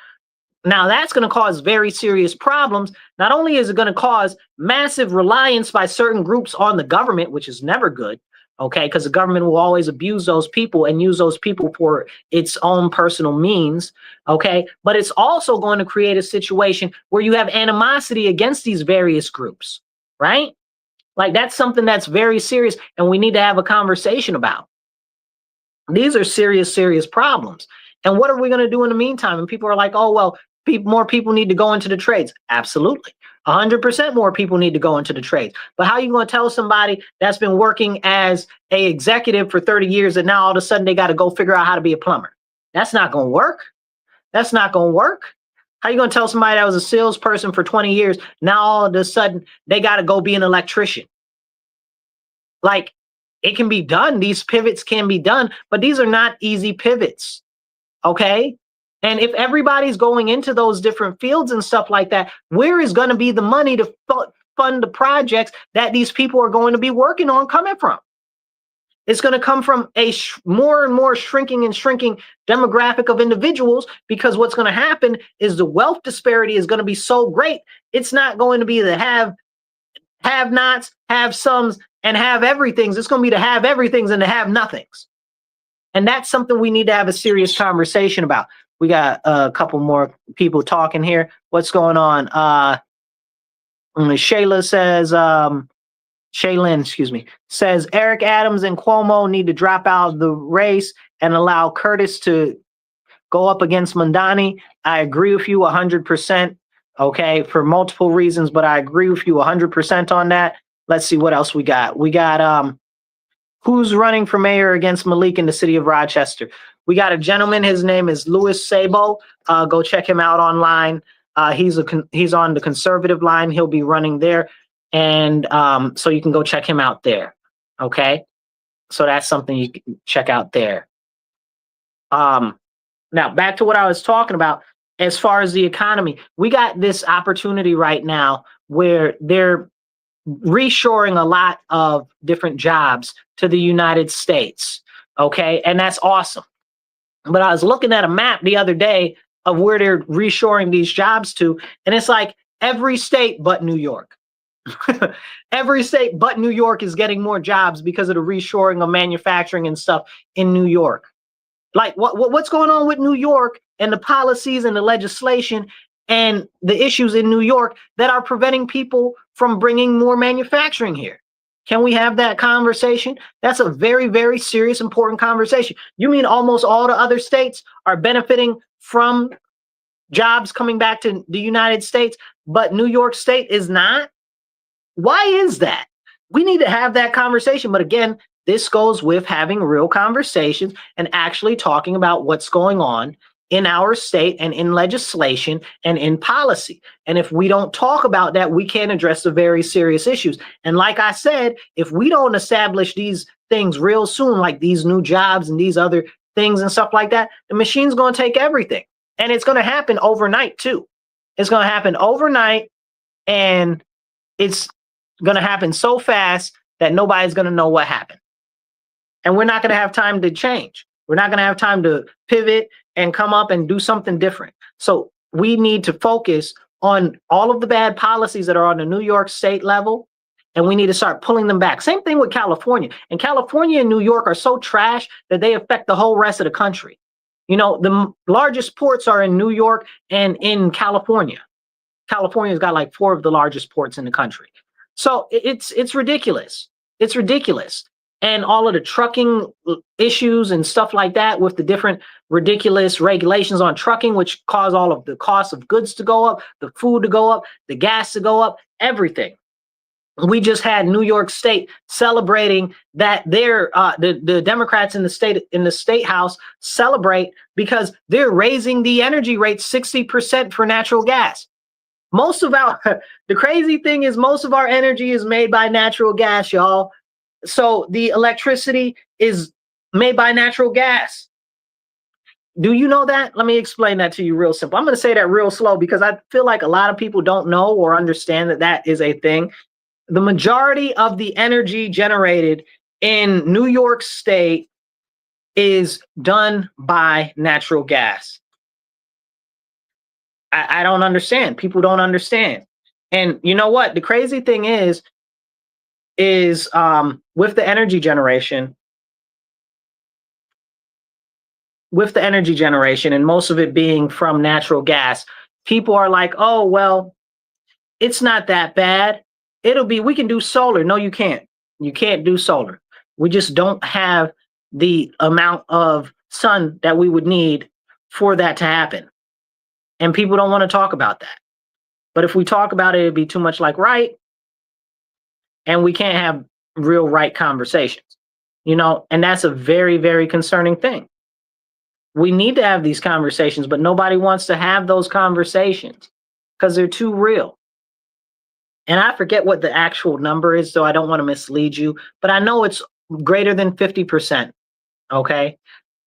Now, that's going to cause very serious problems. Not only is it going to cause massive reliance by certain groups on the government, which is never good, okay, because the government will always abuse those people and use those people for its own personal means, okay, but it's also going to create a situation where you have animosity against these various groups, right? Like, that's something that's very serious, and we need to have a conversation about. These are serious, serious problems. And what are we going to do in the meantime? And people are like, oh, well, more people need to go into the trades. Absolutely. 100% more people need to go into the trades. But how are you going to tell somebody that's been working as an executive for 30 years and now all of a sudden they got to go figure out how to be a plumber? That's not going to work. That's not going to work. How you going to tell somebody that was a salesperson for 20 years, now all of a sudden they got to go be an electrician? Like, it can be done. These pivots can be done, but these are not easy pivots. Okay. And if everybody's going into those different fields and stuff like that, where is going to be the money to fund the projects that these people are going to be working on coming from? It's going to come from a more and more shrinking demographic of individuals, because what's going to happen is the wealth disparity is going to be so great. It's not going to be the have-nots, have-somes, and have everythings. It's going to be the have everythings and the have nothings. And that's something we need to have a serious conversation about. We got a couple more people talking here. What's going on? Shaylin says Eric Adams and Cuomo need to drop out of the race and allow Curtis to go up against Mondani. I agree with you 100%. Okay, for multiple reasons, but I agree with you 100% on that. Let's see what else we got. We got who's running for mayor against Malik in the city of Rochester. We got a gentleman. His name is Louis Sabo. Go check him out online. He's on the conservative line. He'll be running there. And so you can go check him out there. Okay. So that's something you can check out there. Now back to what I was talking about. As far as the economy, we got this opportunity right now where they're reshoring a lot of different jobs to the United States. Okay, and that's awesome. But I was looking at a map the other day of where they're reshoring these jobs to, and it's like every state but New York. Every state but New York is getting more jobs because of the reshoring of manufacturing and stuff in New York. Like what's going on with New York and the policies and the legislation and the issues in New York that are preventing people from bringing more manufacturing here? Can we have that conversation? That's a very, very serious, important conversation. You mean almost all the other states are benefiting from jobs coming back to the United States, but New York State is not? Why is that? We need to have that conversation. But again, this goes with having real conversations and actually talking about what's going on in our state and in legislation and in policy. And if we don't talk about that, we can't address the very serious issues. And like I said, if we don't establish these things real soon, like these new jobs and these other things and stuff like that, the machine's going to take everything. And it's going to happen overnight too. It's going to happen overnight, and it's going to happen so fast that nobody's going to know what happened. And we're not going to have time to change. We're not going to have time to pivot and come up and do something different. So we need to focus on all of the bad policies that are on the New York State level, and we need to start pulling them back. Same thing with California. And California and New York are so trash that they affect the whole rest of the country. You know, the largest ports are in New York and in California. California's got like 4 of the largest ports in the country. So it's ridiculous. It's ridiculous. And all of the trucking issues and stuff like that with the different ridiculous regulations on trucking, which cause all of the cost of goods to go up, the food to go up, the gas to go up, everything. We just had New York State celebrating that they're the Democrats in the state house celebrate because they're raising the energy rate 60% for natural gas. Most of our the crazy thing is most of our energy is made by natural gas, y'all. So the electricity is made by natural gas. Do you know that? Let me explain that to you real simple. I'm going to say that real slow because I feel like a lot of people don't know or understand that that is a thing. The majority of the energy generated in New York State is done by natural gas. I don't understand. People don't understand. And you know what? The crazy thing is with the energy generation, and most of it being from natural gas, people are like, oh, well, it's not that bad. We can do solar. No, you can't. You can't do solar. We just don't have the amount of sun that we would need for that to happen. And people don't want to talk about that. But if we talk about it, it'd be too much like right. And we can't have real right conversations, you know, and that's a very, very concerning thing. We need to have these conversations, but nobody wants to have those conversations because they're too real. And I forget what the actual number is, so I don't want to mislead you, but I know it's greater than 50%. Okay.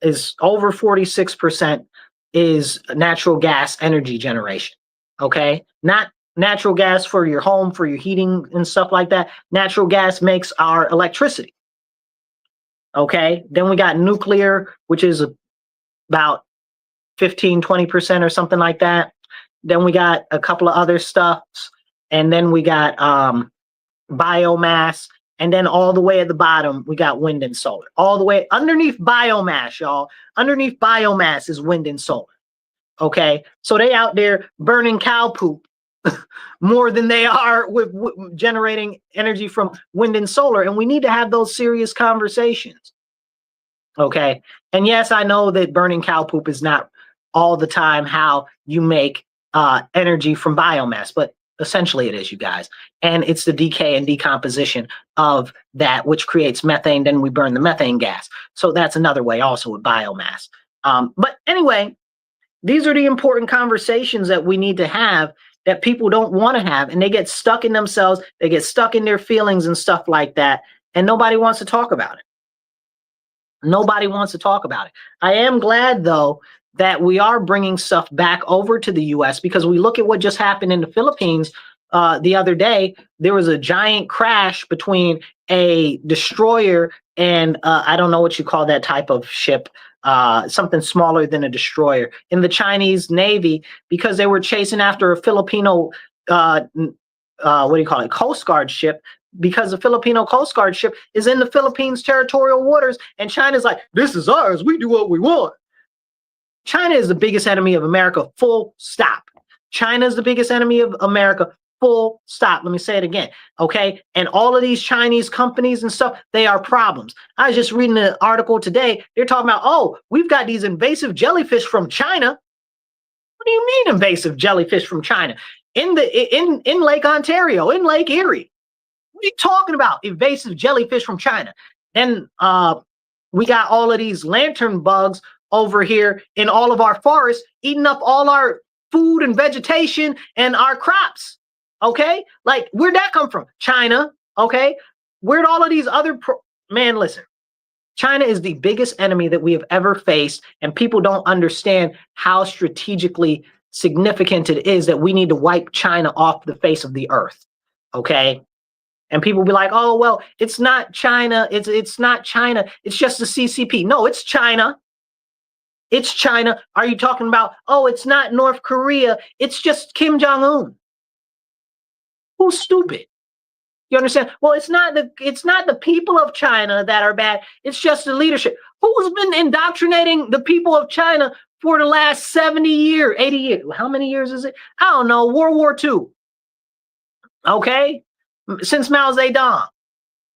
Is over 46% is natural gas energy generation. Okay. Not natural gas for your home, for your heating and stuff like that. Natural gas makes our electricity. Okay. Then we got nuclear, which is about 15, 20% or something like that. Then we got a couple of other stuffs. And then we got biomass. And then all the way at the bottom, we got wind and solar. All the way underneath biomass, y'all. Underneath biomass is wind and solar. Okay. So they out there burning cow poop more than they are with generating energy from wind and solar. And we need to have those serious conversations. Okay. And yes, I know that burning cow poop is not all the time how you make energy from biomass, but essentially it is, you guys. And it's the decay and decomposition of that which creates methane. Then we burn the methane gas. So that's another way also with biomass. But anyway, these are the important conversations that we need to have that people don't want to have. And they get stuck in themselves. They get stuck in their feelings and stuff like that. And nobody wants to talk about it. Nobody wants to talk about it. I am glad, though, that we are bringing stuff back over to the U.S. because we look at what just happened in the Philippines the other day, there was a giant crash between a destroyer and I don't know what you call that type of ship, something smaller than a destroyer in the Chinese Navy, because they were chasing after a Filipino, what do you call it, Coast Guard ship, because the Filipino Coast Guard ship is in the Philippines territorial waters, and China's like, this is ours, we do what we want. China is the biggest enemy of America, full stop. China is the biggest enemy of America, full stop. Let me say it again, okay? And all of these Chinese companies and stuff, they are problems. I was just reading an article today. They're talking about, oh, we've got these invasive jellyfish from China. What do you mean invasive jellyfish from China? In Lake Ontario, in Lake Erie. What are you talking about? Invasive jellyfish from China. And we got all of these lantern bugs over here in all of our forests, eating up all our food and vegetation and our crops. Okay, like where'd that come from? China. Okay, where'd all of these other man? Listen, China is the biggest enemy that we have ever faced, and people don't understand how strategically significant it is that we need to wipe China off the face of the earth. Okay, and people be like, oh well, it's not China. It's not China. It's just the CCP. No, it's China. It's China. Are you talking about? Oh, it's not North Korea. It's just Kim Jong-un. Who's stupid? You understand? Well, it's not the people of China that are bad. It's just the leadership. Who's been indoctrinating the people of China for the last 70 years, 80 years? How many years is it? I don't know. World War II. Okay? Since Mao Zedong.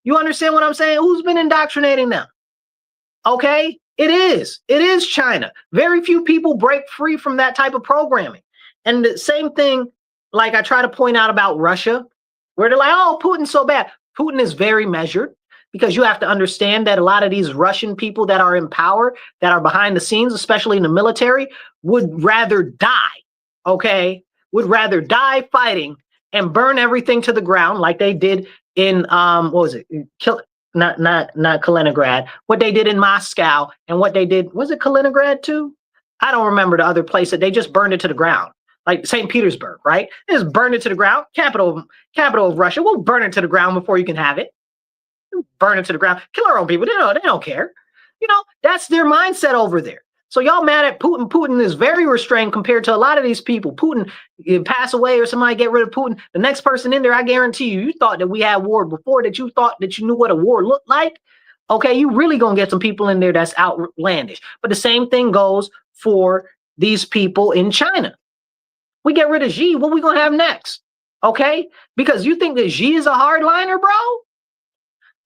You understand what I'm saying? Who's been indoctrinating them? Okay? It is China. Very few people break free from that type of programming. And the same thing, like I try to point out about Russia, where they're like, oh, Putin's so bad. Putin is very measured, because you have to understand that a lot of these Russian people that are in power, that are behind the scenes, especially in the military, would rather die, okay? Would rather die fighting and burn everything to the ground like they did in, what was it? Not Kaliningrad, what they did in Moscow, and what they did, was it Kaliningrad too? I don't remember the other place that they just burned it to the ground. Like St. Petersburg, right? They just burned it to the ground. Capital of Russia. We'll burn it to the ground before you can have it. Burn it to the ground. Kill our own people. They don't care. You know, that's their mindset over there. So y'all mad at Putin. Putin is very restrained compared to a lot of these people. Putin, you pass away or somebody get rid of Putin, the next person in there, I guarantee you thought that we had war before, that you thought that you knew what a war looked like. Okay, you really gonna get some people in there that's outlandish. But the same thing goes for these people in China. We get rid of Xi, what we gonna have next? Okay? Because you think that Xi is a hardliner, bro?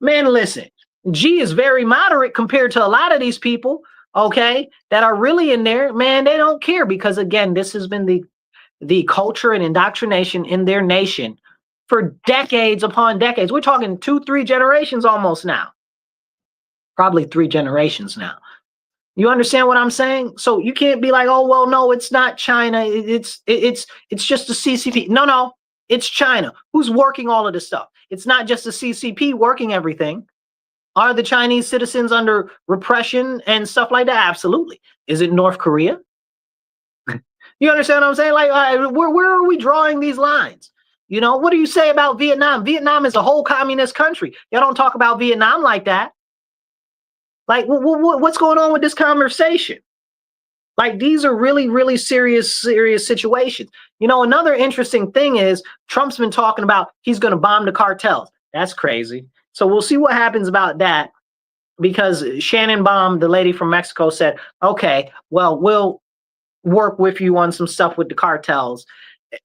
Man, listen, Xi is very moderate compared to a lot of these people, okay, that are really in there. Man, they don't care, because again, this has been the culture and indoctrination in their nation for decades upon decades. We're talking 2-3 generations almost now. Probably 3 generations now. You understand what I'm saying? So you can't be like, oh, well, no, it's not China. It's just the CCP. No, it's China. Who's working all of this stuff? It's not just the CCP working everything. Are the Chinese citizens under repression and stuff like that? Absolutely. Is it North Korea? You understand what I'm saying? Like, where are we drawing these lines? You know, what do you say about Vietnam? Vietnam is a whole communist country. Y'all don't talk about Vietnam like that. Like, what's going on with this conversation? Like, these are really, really serious situations. You know, another interesting thing is Trump's been talking about he's going to bomb the cartels. That's crazy. So we'll see what happens about that, because Shannon Baum, the lady from Mexico, said, okay, well, we'll work with you on some stuff with the cartels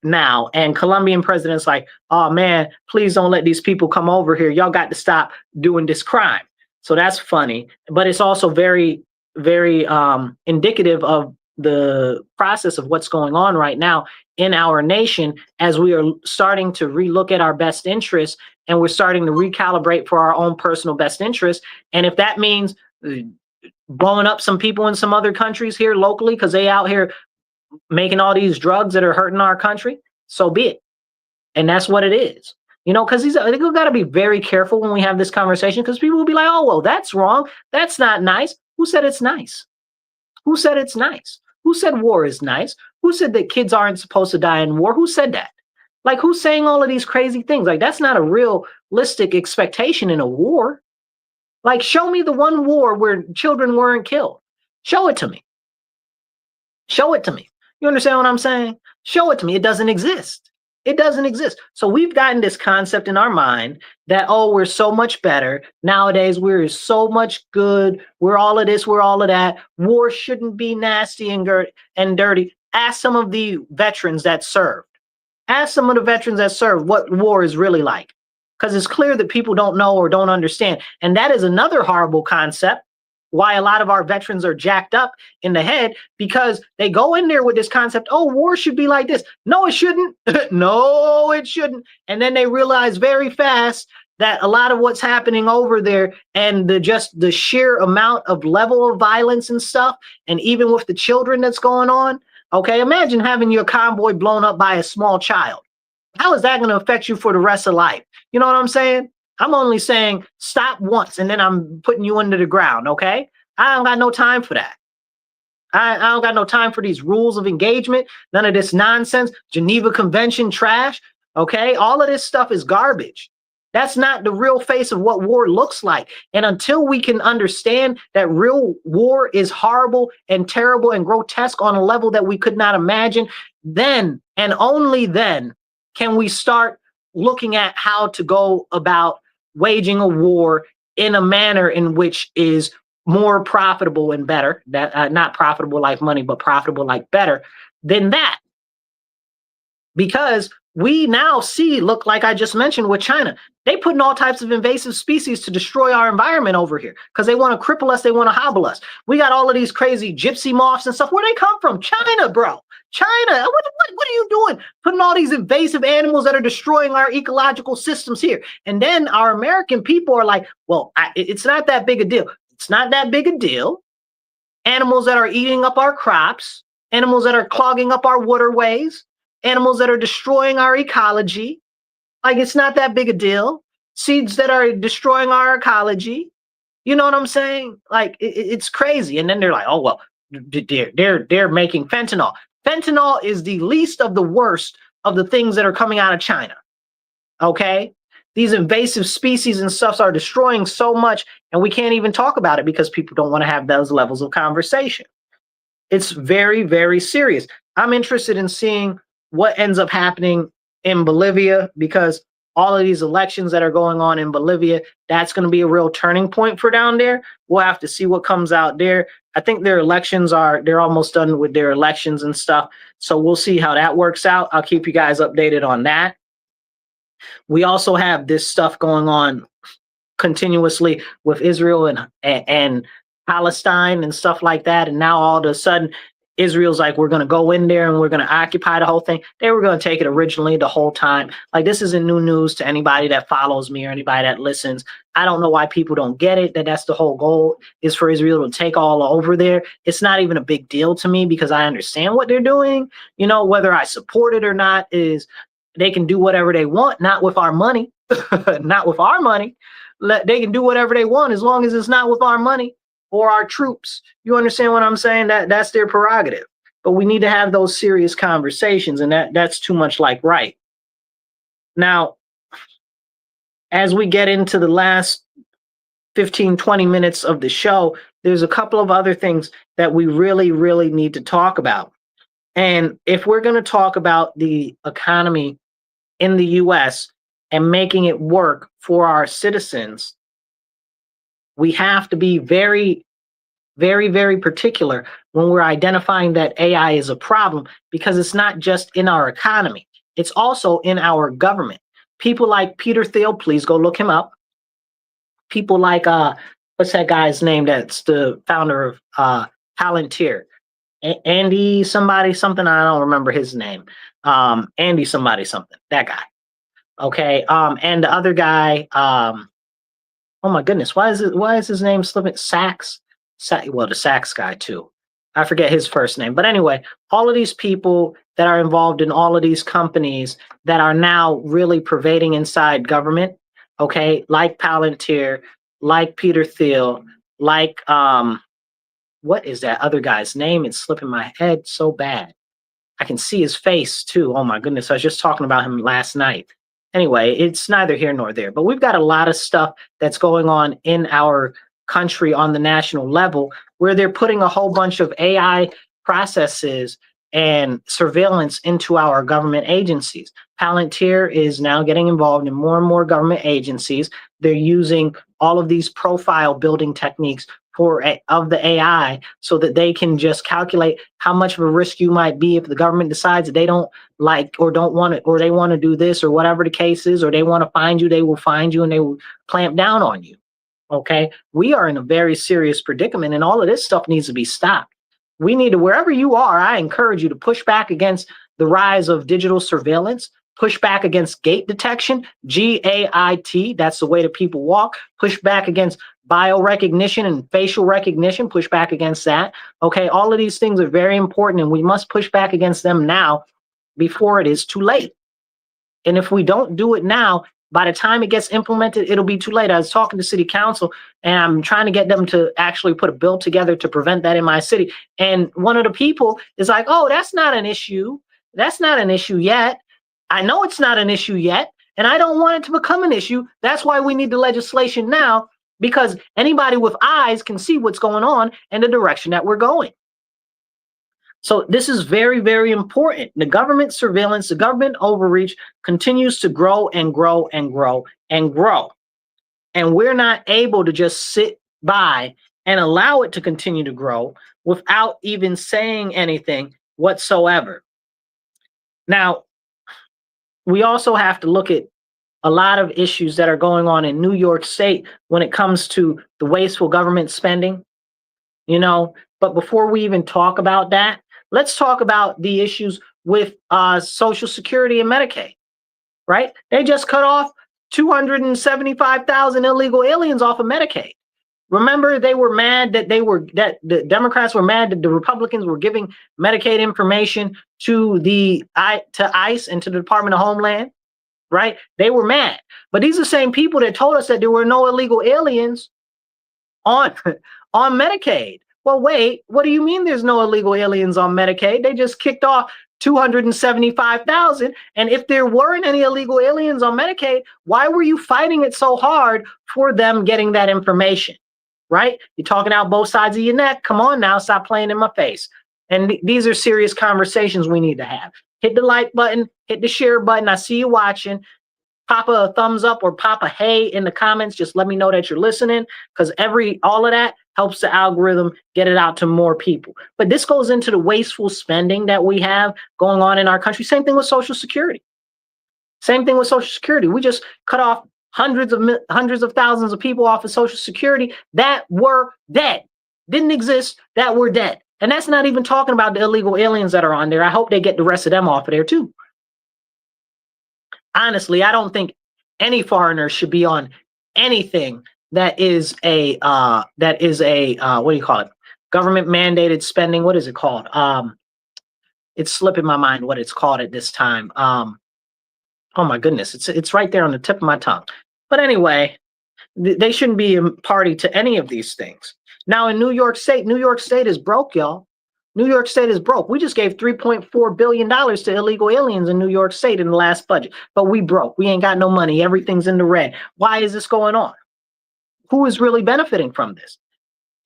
now. And Colombian president's like, oh, man, please don't let these people come over here. Y'all got to stop doing this crime. So that's funny, but it's also very, very indicative of the process of what's going on right now in our nation, as we are starting to relook at our best interests, and we're starting to recalibrate for our own personal best interests. And if that means blowing up some people in some other countries here locally because they out here making all these drugs that are hurting our country, so be it. And that's what it is. You know, because we got to be very careful when we have this conversation, because people will be like, oh, well, that's wrong. That's not nice. Who said it's nice? Who said it's nice? Who said war is nice? Who said that kids aren't supposed to die in war? Who said that? Like, who's saying all of these crazy things? Like, that's not a realistic expectation in a war. Like, show me the one war where children weren't killed. Show it to me. Show it to me. You understand what I'm saying? Show it to me. It doesn't exist. It doesn't exist. So we've gotten this concept in our mind that, oh, we're so much better. Nowadays, we're so much good. We're all of this, we're all of that. War shouldn't be nasty and dirty. Ask some of the veterans that served. Ask some of the veterans that served what war is really like. Because it's clear that people don't know or don't understand. And that is another horrible concept, why a lot of our veterans are jacked up in the head, because they go in there with this concept, oh, war should be like this. No, it shouldn't. No, it shouldn't. And then they realize very fast that a lot of what's happening over there and just the sheer amount of level of violence and stuff, and even with the children that's going on. Okay, imagine having your convoy blown up by a small child. How is that going to affect you for the rest of life? You know what I'm saying? I'm only saying stop once and then I'm putting you under the ground, okay? I don't got no time for that. I don't got no time for these rules of engagement, none of this nonsense, Geneva Convention trash, okay? All of this stuff is garbage. That's not the real face of what war looks like. And until we can understand that real war is horrible and terrible and grotesque on a level that we could not imagine, then and only then can we start looking at how to go about waging a war in a manner in which is more profitable and better, that not profitable like money, but profitable like better than that. Because we now see, look, like I just mentioned with China, they put in all types of invasive species to destroy our environment over here because they want to cripple us, they want to hobble us. We got all of these crazy gypsy moths and stuff. Where they come from? China, bro. China. What are you doing? Putting all these invasive animals that are destroying our ecological systems here. And then our American people are like, well, it's not that big a deal. It's not that big a deal. Animals that are eating up our crops, animals that are clogging up our waterways, animals that are destroying our ecology. Like, it's not that big a deal. Seeds that are destroying our ecology. You know what I'm saying? Like, it's crazy. And then they're like, oh, well, they're making fentanyl. Fentanyl is the least of the worst of the things that are coming out of China. Okay? These invasive species and stuff are destroying so much, and we can't even talk about it because people don't want to have those levels of conversation. It's very, very serious. I'm interested in seeing what ends up happening in Bolivia, because all of these elections that are going on in Bolivia, that's going to be a real turning point for down there. We'll have to see what comes out there. I think they're almost done with their elections and stuff. So we'll see how that works out. I'll keep you guys updated on that. We also have this stuff going on continuously with Israel and Palestine and stuff like that. And now all of a sudden, Israel's like, we're going to go in there and we're going to occupy the whole thing. They were going to take it originally the whole time. Like, this isn't new news to anybody that follows me or anybody that listens. I don't know why people don't get it, that's the whole goal, is for Israel to take all over there. It's not even a big deal to me because I understand what they're doing. You know, whether I support it or not is they can do whatever they want, not with our money, not with our money. They can do whatever they want as long as it's not with our money or our troops. You understand what I'm saying? That's their prerogative. But we need to have those serious conversations, and that's too much like right. Now, as we get into the last 15, 20 minutes of the show, there's a couple of other things that we really, really need to talk about. And if we're going to talk about the economy in the US and making it work for our citizens, we have to be very, very, very particular when we're identifying that AI is a problem, because it's not just in our economy. It's also in our government. People like Peter Thiel, please go look him up. People like, what's that guy's name that's the founder of Palantir? Andy somebody something, I don't remember his name. Andy somebody something, that guy. Okay, and the other guy, oh my goodness, why is his name slipping? Sachs? Well, the Sachs guy too. I forget his first name. But anyway, all of these people that are involved in all of these companies that are now really pervading inside government, okay, like Palantir, like Peter Thiel, like what is that other guy's name? It's slipping my head so bad. I can see his face too. Oh my goodness, I was just talking about him last night. Anyway, it's neither here nor there, but we've got a lot of stuff that's going on in our country on the national level where they're putting a whole bunch of AI processes and surveillance into our government agencies. Palantir is now getting involved in more and more government agencies. They're using all of these profile building techniques of the AI so that they can just calculate how much of a risk you might be if the government decides that they don't like or don't want it, or they want to do this or whatever the case is, or they want to find you, they will find you and they will clamp down on you. Okay, we are in a very serious predicament, and all of this stuff needs to be stopped. We need to, wherever you are, I encourage you to push back against the rise of digital surveillance, push back against gait detection, GAIT, that's the way that people walk, push back against biorecognition and facial recognition, push back against that. Okay, all of these things are very important, and we must push back against them now before it is too late. And if we don't do it now, by the time it gets implemented, it'll be too late. I was talking to city council and I'm trying to get them to actually put a bill together to prevent that in my city. And one of the people is like, oh, that's not an issue. That's not an issue yet. I know it's not an issue yet, and I don't want it to become an issue. That's why we need the legislation now, because anybody with eyes can see what's going on and the direction that we're going. So this is very, very important. The government surveillance, the government overreach continues to grow and grow and grow and grow. And we're not able to just sit by and allow it to continue to grow without even saying anything whatsoever. Now, we also have to look at a lot of issues that are going on in New York State when it comes to the wasteful government spending, you know. But before we even talk about that, let's talk about the issues with Social Security and Medicaid, right? They just cut off 275,000 illegal aliens off of Medicaid. Remember, they were mad that the Democrats were mad that the Republicans were giving Medicaid information to ICE and to the Department of Homeland, right? They were mad. But these are the same people that told us that there were no illegal aliens on Medicaid. Well, wait, what do you mean there's no illegal aliens on Medicaid? They just kicked off 275,000. And if there weren't any illegal aliens on Medicaid, why were you fighting it so hard for them getting that information, right? You're talking out both sides of your neck. Come on now, stop playing in my face. And these are serious conversations we need to have. Hit the like button, hit the share button. I see you watching. Pop a thumbs up or pop a hey in the comments. Just let me know that you're listening, because all of that helps the algorithm get it out to more people. But this goes into the wasteful spending that we have going on in our country. Same thing with Social Security. Same thing with Social Security. We just cut off hundreds of thousands of people off of Social Security that were dead, didn't exist, that were dead. And that's not even talking about the illegal aliens that are on there. I hope they get the rest of them off of there too. Honestly, I don't think any foreigner should be on anything that is a what do you call it? Government mandated spending. What is it called? It's slipping my mind what it's called at this time. Oh my goodness, it's right there on the tip of my tongue. But anyway, they shouldn't be a party to any of these things. Now in New York State is broke, y'all. New York State is broke. We just gave $3.4 billion to illegal aliens in New York State in the last budget, but we broke. We ain't got no money. Everything's in the red. Why is this going on? Who is really benefiting from this?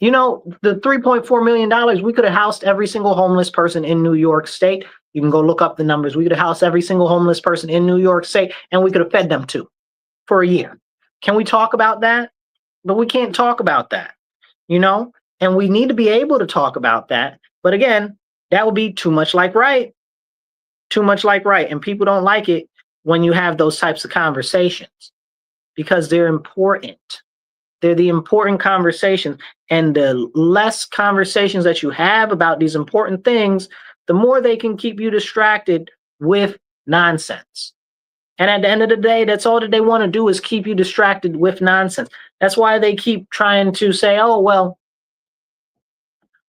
You know, the $3.4 million, we could have housed every single homeless person in New York State. You can go look up the numbers. We could have housed every single homeless person in New York State, and we could have fed them too for a year. Can we talk about that? But we can't talk about that, you know, and we need to be able to talk about that. But again, that would be too much like right. Too much like right. And people don't like it when you have those types of conversations because they're important. They're the important conversations. And the less conversations that you have about these important things, the more they can keep you distracted with nonsense. And at the end of the day, that's all that they want to do is keep you distracted with nonsense. That's why they keep trying to say, oh, well,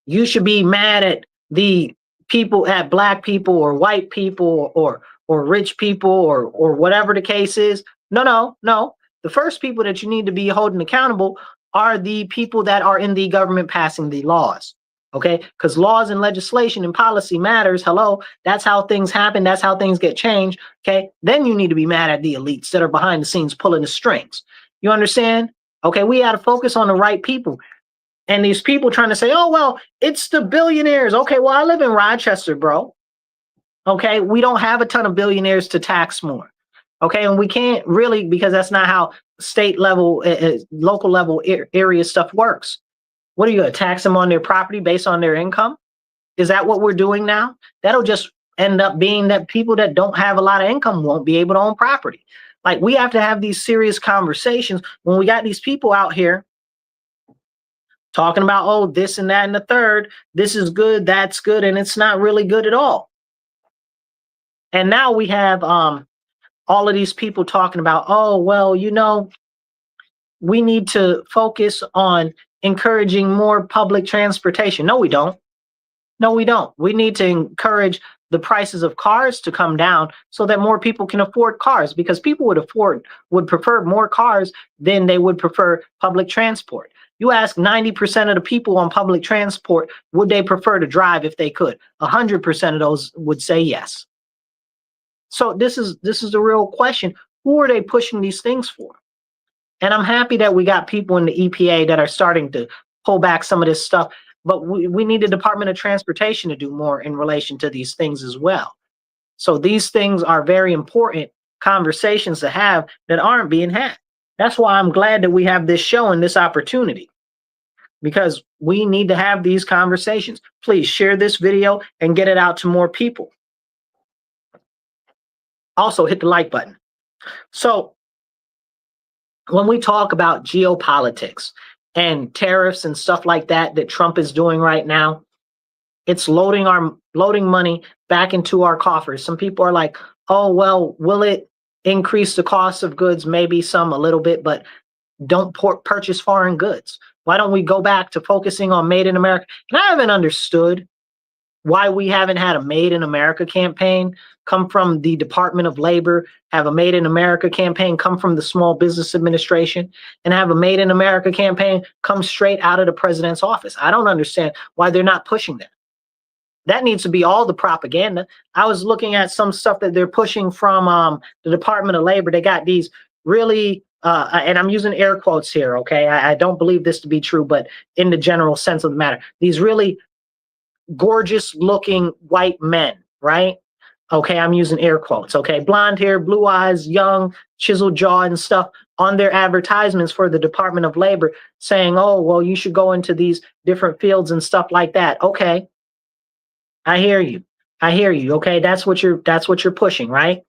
you should be mad at the people, at black people or white people or rich people or whatever the case is. No. The first people that you need to be holding accountable are the people that are in the government passing the laws. Okay, because laws and legislation and policy matters. Hello, that's how things happen. That's how things get changed. Okay, then you need to be mad at the elites that are behind the scenes pulling the strings. You understand? Okay, we got to focus on the right people. And these people trying to say, oh, well, it's the billionaires. Okay, well, I live in Rochester, bro. Okay, we don't have a ton of billionaires to tax more. Okay, and we can't really, because that's not how state level, local level area stuff works. What are you going to tax them on their property based on their income? Is that what we're doing now? That'll just end up being that people that don't have a lot of income won't be able to own property. Like, we have to have these serious conversations when we got these people out here talking about, oh, this and that and the third, this is good, that's good, and it's not really good at all. And now we have all of these people talking about, oh, well, you know, we need to focus on encouraging more public transportation. No, we don't. No, we don't. We need to encourage the prices of cars to come down so that more people can afford cars, because people would prefer more cars than they would prefer public transport. You ask 90% of the people on public transport, would they prefer to drive if they could? 100% of those would say yes. So this is the real question. Who are they pushing these things for? And I'm happy that we got people in the EPA that are starting to pull back some of this stuff. But we need the Department of Transportation to do more in relation to these things as well. So these things are very important conversations to have that aren't being had. That's why I'm glad that we have this show and this opportunity, because we need to have these conversations. Please share this video and get it out to more people. Also, hit the like button. So when we talk about geopolitics and tariffs and stuff like that that Trump is doing right now, it's loading money back into our coffers. Some people are like, oh, well, will it increase the cost of goods? Maybe some a little bit, but don't purchase foreign goods. Why don't we go back to focusing on Made in America? And I haven't understood why we haven't had a Made in America campaign come from the Department of Labor, have a Made in America campaign come from the Small Business Administration, and have a Made in America campaign come straight out of the president's office. I don't understand why they're not pushing that. That needs to be all the propaganda. I was looking at some stuff that they're pushing from the Department of Labor. They got these really, and I'm using air quotes here, okay? I don't believe this to be true, but in the general sense of the matter, these really gorgeous looking white men, right? Okay, I'm using air quotes, okay? Blonde hair, blue eyes, young, chiseled jaw and stuff on their advertisements for the Department of Labor saying, oh, well, you should go into these different fields and stuff like that. Okay, I hear you. I hear you. Okay, that's what you're pushing, right?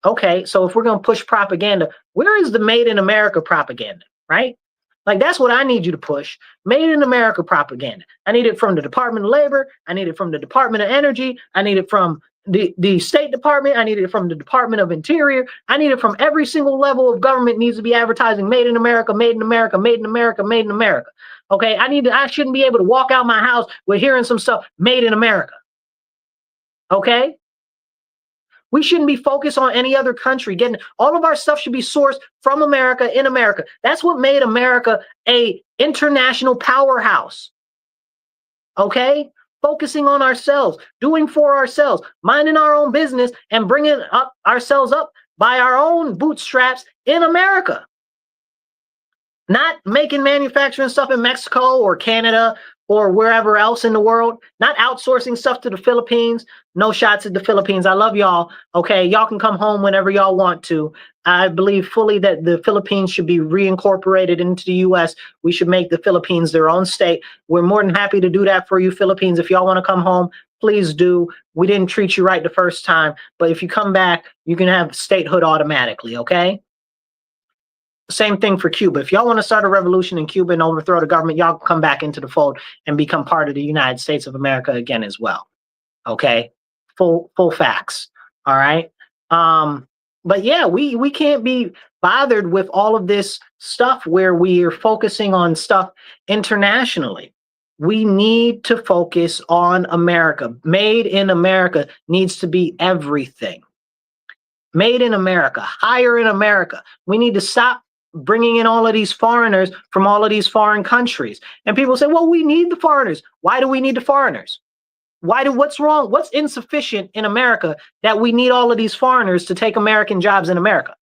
Okay, so if we're going to push propaganda, where is the Made in America propaganda, right? Like, that's what I need you to push. Made in America propaganda. I need it from the Department of Labor. I need it from the Department of Energy. I need it from the State Department. I need it from the Department of Interior. I need it from every single level of government needs to be advertising Made in America, Made in America, Made in America, Made in America. Okay, I shouldn't be able to walk out my house with hearing some stuff Made in America. Okay? We shouldn't be focused on any other country. All of our stuff should be sourced from America, in America. That's what made America a international powerhouse. Okay? Focusing on ourselves, doing for ourselves, minding our own business, and bringing ourselves up by our own bootstraps in America. Not making manufacturing stuff in Mexico or Canada or wherever else in the world. Not outsourcing stuff to the Philippines. No shots at the Philippines. I love y'all. Okay, y'all can come home whenever y'all want to. I believe fully that the Philippines should be reincorporated into the U.S. We should make the Philippines their own state. We're more than happy to do that for you, Philippines. If y'all want to come home, please do. We didn't treat you right the first time, but if you come back, you can have statehood automatically, okay? Same thing for Cuba. If y'all want to start a revolution in Cuba and overthrow the government, y'all come back into the fold and become part of the United States of America again as well. Okay, full facts. All right. But yeah, we can't be bothered with all of this stuff where we are focusing on stuff internationally. We need to focus on America. Made in America needs to be everything. Made in America, hire in America. We need to stop bringing in all of these foreigners from all of these foreign countries. And people say, well, we need the foreigners. Why do we need the foreigners? What's wrong? What's insufficient in America that we need all of these foreigners to take American jobs in America?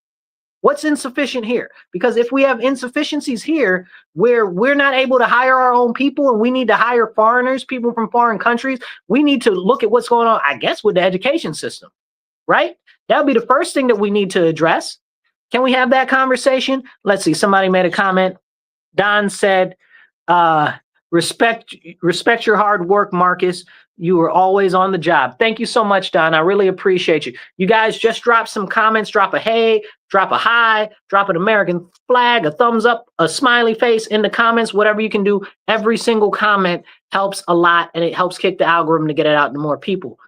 What's insufficient here? Because if we have insufficiencies here where we're not able to hire our own people and we need to hire foreigners, people from foreign countries, we need to look at what's going on, I guess, with the education system, right? That would be the first thing that we need to address. Can we have that conversation? Let's see. Somebody made a comment. Don said, respect your hard work, Marcus. You are always on the job. Thank you so much, Don. I really appreciate you. You guys just drop some comments. Drop a hey, drop a hi, drop an American flag, a thumbs up, a smiley face in the comments, whatever you can do. Every single comment helps a lot, and it helps kick the algorithm to get it out to more people.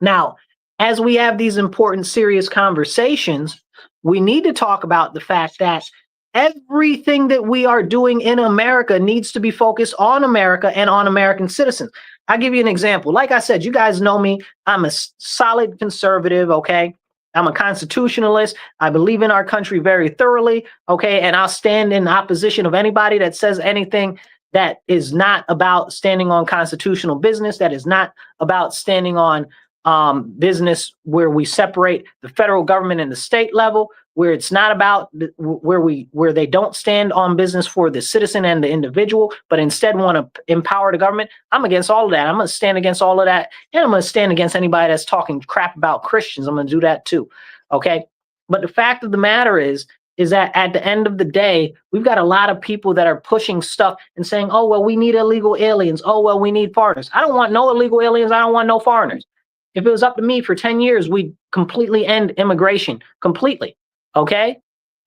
Now, as we have these important, serious conversations, we need to talk about the fact that everything that we are doing in America needs to be focused on America and on American citizens. I'll give you an example. Like I said, you guys know me. I'm a solid conservative, okay? I'm a constitutionalist. I believe in our country very thoroughly, okay? And I'll stand in opposition of anybody that says anything that is not about standing on constitutional business, that is not about standing on business where we separate the federal government and the state level, where it's not about where they don't stand on business for the citizen and the individual, but instead want to empower the government. I'm against all of that. I'm going to stand against all of that, and I'm going to stand against anybody that's talking crap about Christians. I'm going to do that too. Okay, but the fact of the matter is that at the end of the day, we've got a lot of people that are pushing stuff and saying, oh, well, we need illegal aliens. Oh, well, we need foreigners. I don't want no illegal aliens. I don't want no foreigners. If it was up to me for 10 years, we'd completely end immigration completely. Okay.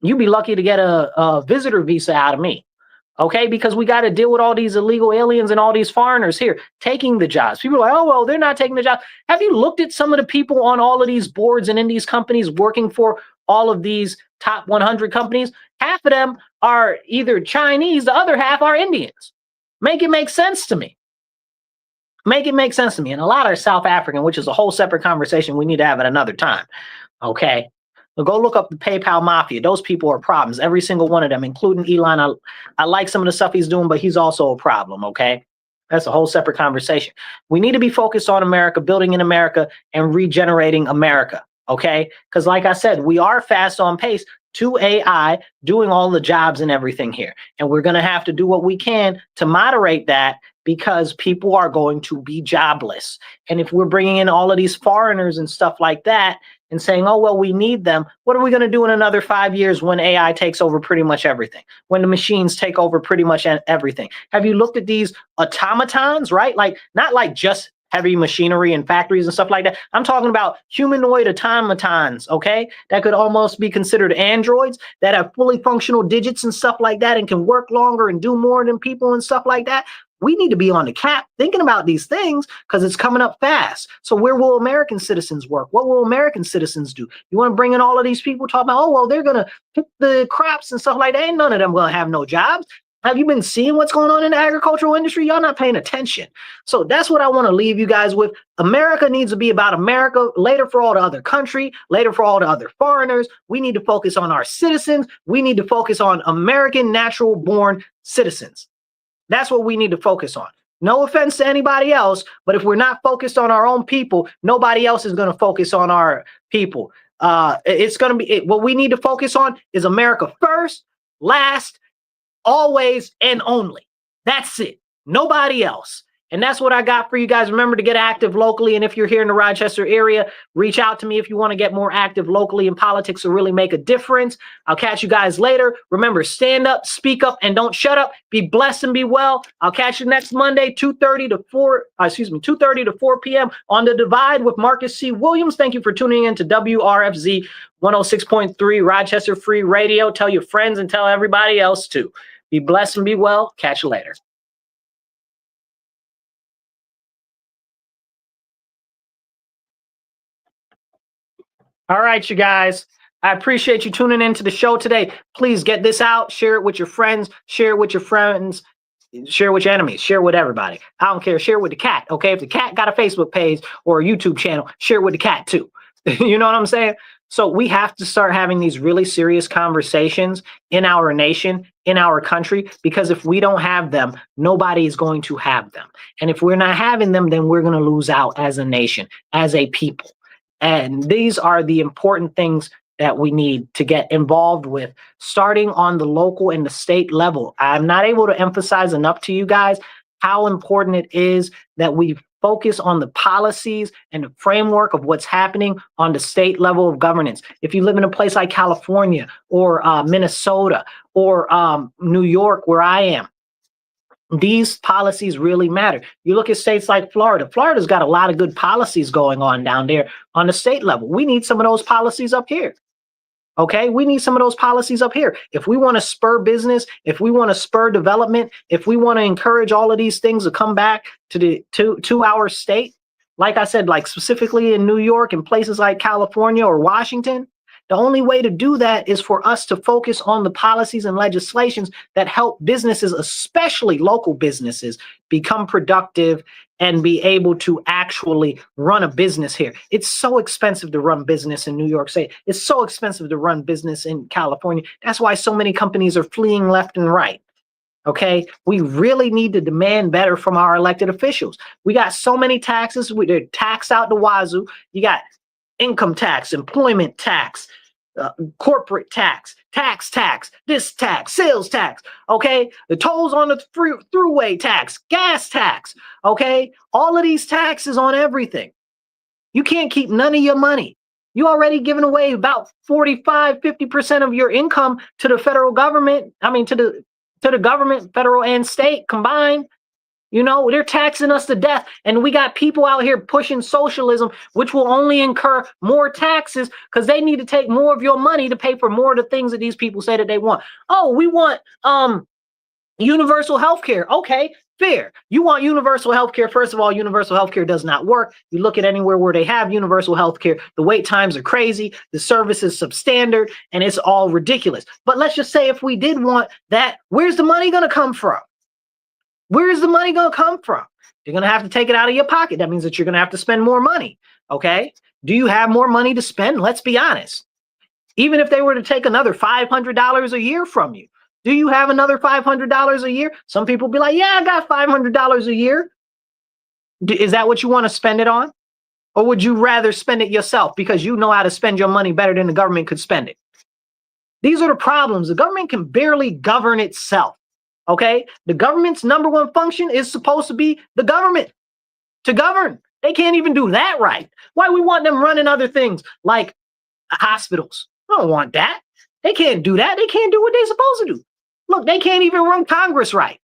You'd be lucky to get a visitor visa out of me. Okay. Because we got to deal with all these illegal aliens and all these foreigners here taking the jobs. People are like, oh, well, they're not taking the job. Have you looked at some of the people on all of these boards and in these companies working for all of these top 100 companies? Half of them are either Chinese, the other half are Indians. Make it make sense to me. Make it make sense to me. And a lot are South African, which is a whole separate conversation we need to have at another time. Okay. So go look up the PayPal Mafia. Those people are problems. Every single one of them, including Elon. I like some of the stuff he's doing, but he's also a problem. Okay. That's a whole separate conversation. We need to be focused on America, building in America, and regenerating America. Okay. Because like I said, we are fast on pace to AI doing all the jobs and everything here. And we're going to have to do what we can to moderate that, because people are going to be jobless. And if we're bringing in all of these foreigners and stuff like that and saying, oh, well, we need them, what are we going to do in another 5 years when AI takes over pretty much everything, when the machines take over pretty much everything? Have you looked at these automatons, right? Like, not like just heavy machinery and factories and stuff like that. I'm talking about humanoid automatons, okay? That could almost be considered androids that have fully functional digits and stuff like that and can work longer and do more than people and stuff like that. We need to be on the cap thinking about these things because it's coming up fast. So where will American citizens work? What will American citizens do? You want to bring in all of these people talking about, oh, well, they're going to pick the crops and stuff like that. Ain't none of them going to have no jobs. Have you been seeing what's going on in the agricultural industry? Y'all not paying attention. So that's what I want to leave you guys with. America needs to be about America. Later for all the other country, later for all the other foreigners. We need to focus on our citizens. We need to focus on American natural born citizens. That's what we need to focus on. No offense to anybody else, but if we're not focused on our own people, nobody else is going to focus on our people. It's going to be what we need to focus on is America first, last, always, and only. That's it. Nobody else. And that's what I got for you guys. Remember to get active locally. And if you're here in the Rochester area, reach out to me if you want to get more active locally in politics to really make a difference. I'll catch you guys later. Remember, stand up, speak up, and don't shut up. Be blessed and be well. I'll catch you next Monday, 2:30 to 4 p.m. on The Divide with Marcus C. Williams. Thank you for tuning in to WRFZ 106.3 Rochester Free Radio. Tell your friends and tell everybody else too. Be blessed and be well. Catch you later. All right, you guys. I appreciate you tuning into the show today. Please get this out. Share it with your friends. Share it with your friends. Share it with your enemies. Share it with everybody. I don't care. Share it with the cat. Okay. If the cat got a Facebook page or a YouTube channel, share it with the cat too. You know what I'm saying? So we have to start having these really serious conversations in our nation, in our country, because if we don't have them, nobody is going to have them. And if we're not having them, then we're going to lose out as a nation, as a people. And these are the important things that we need to get involved with, starting on the local and the state level. I'm not able to emphasize enough to you guys how important it is that we focus on the policies and the framework of what's happening on the state level of governance. If you live in a place like California or Minnesota or New York, where I am, these policies really matter. You look at states like Florida. Florida's got a lot of good policies going on down there on the state level. We need some of those policies up here. Okay, we need some of those policies up here. If we want to spur business, if we want to spur development, if we want to encourage all of these things to come back to our state, like I said, like specifically in New York and places like California or Washington, the only way to do that is for us to focus on the policies and legislations that help businesses, especially local businesses, become productive and be able to actually run a business here. It's so expensive to run business in New York State. It's so expensive to run business in California. That's why so many companies are fleeing left and right. Okay, we really need to demand better from our elected officials. We got so many taxes. They're taxed out the wazoo. You got income tax, employment tax, corporate tax, this tax, sales tax, okay? The tolls on the throughway tax, gas tax, okay? All of these taxes on everything. You can't keep none of your money. You already given away about 45–50% of your income to the federal government. I mean, to the government, federal and state combined. You know, they're taxing us to death. And we got people out here pushing socialism, which will only incur more taxes because they need to take more of your money to pay for more of the things that these people say that they want. Oh, we want universal health care. Okay, fair. You want universal health care. First of all, universal health care does not work. You look at anywhere where they have universal health care, the wait times are crazy. The service is substandard and it's all ridiculous. But let's just say if we did want that, where's the money going to come from? Where is the money going to come from? You're going to have to take it out of your pocket. That means that you're going to have to spend more money. Okay. Do you have more money to spend? Let's be honest. Even if they were to take another $500 a year from you, do you have another $500 a year? Some people be like, yeah, I got $500 a year. Is that what you want to spend it on? Or would you rather spend it yourself because you know how to spend your money better than the government could spend it? These are the problems. The government can barely govern itself. Okay, the government's number one function is supposed to be the government, to govern. They can't even do that right. Why we want them running other things like hospitals? I don't want that. They can't do that. They can't do what they're supposed to do. Look, they can't even run Congress right.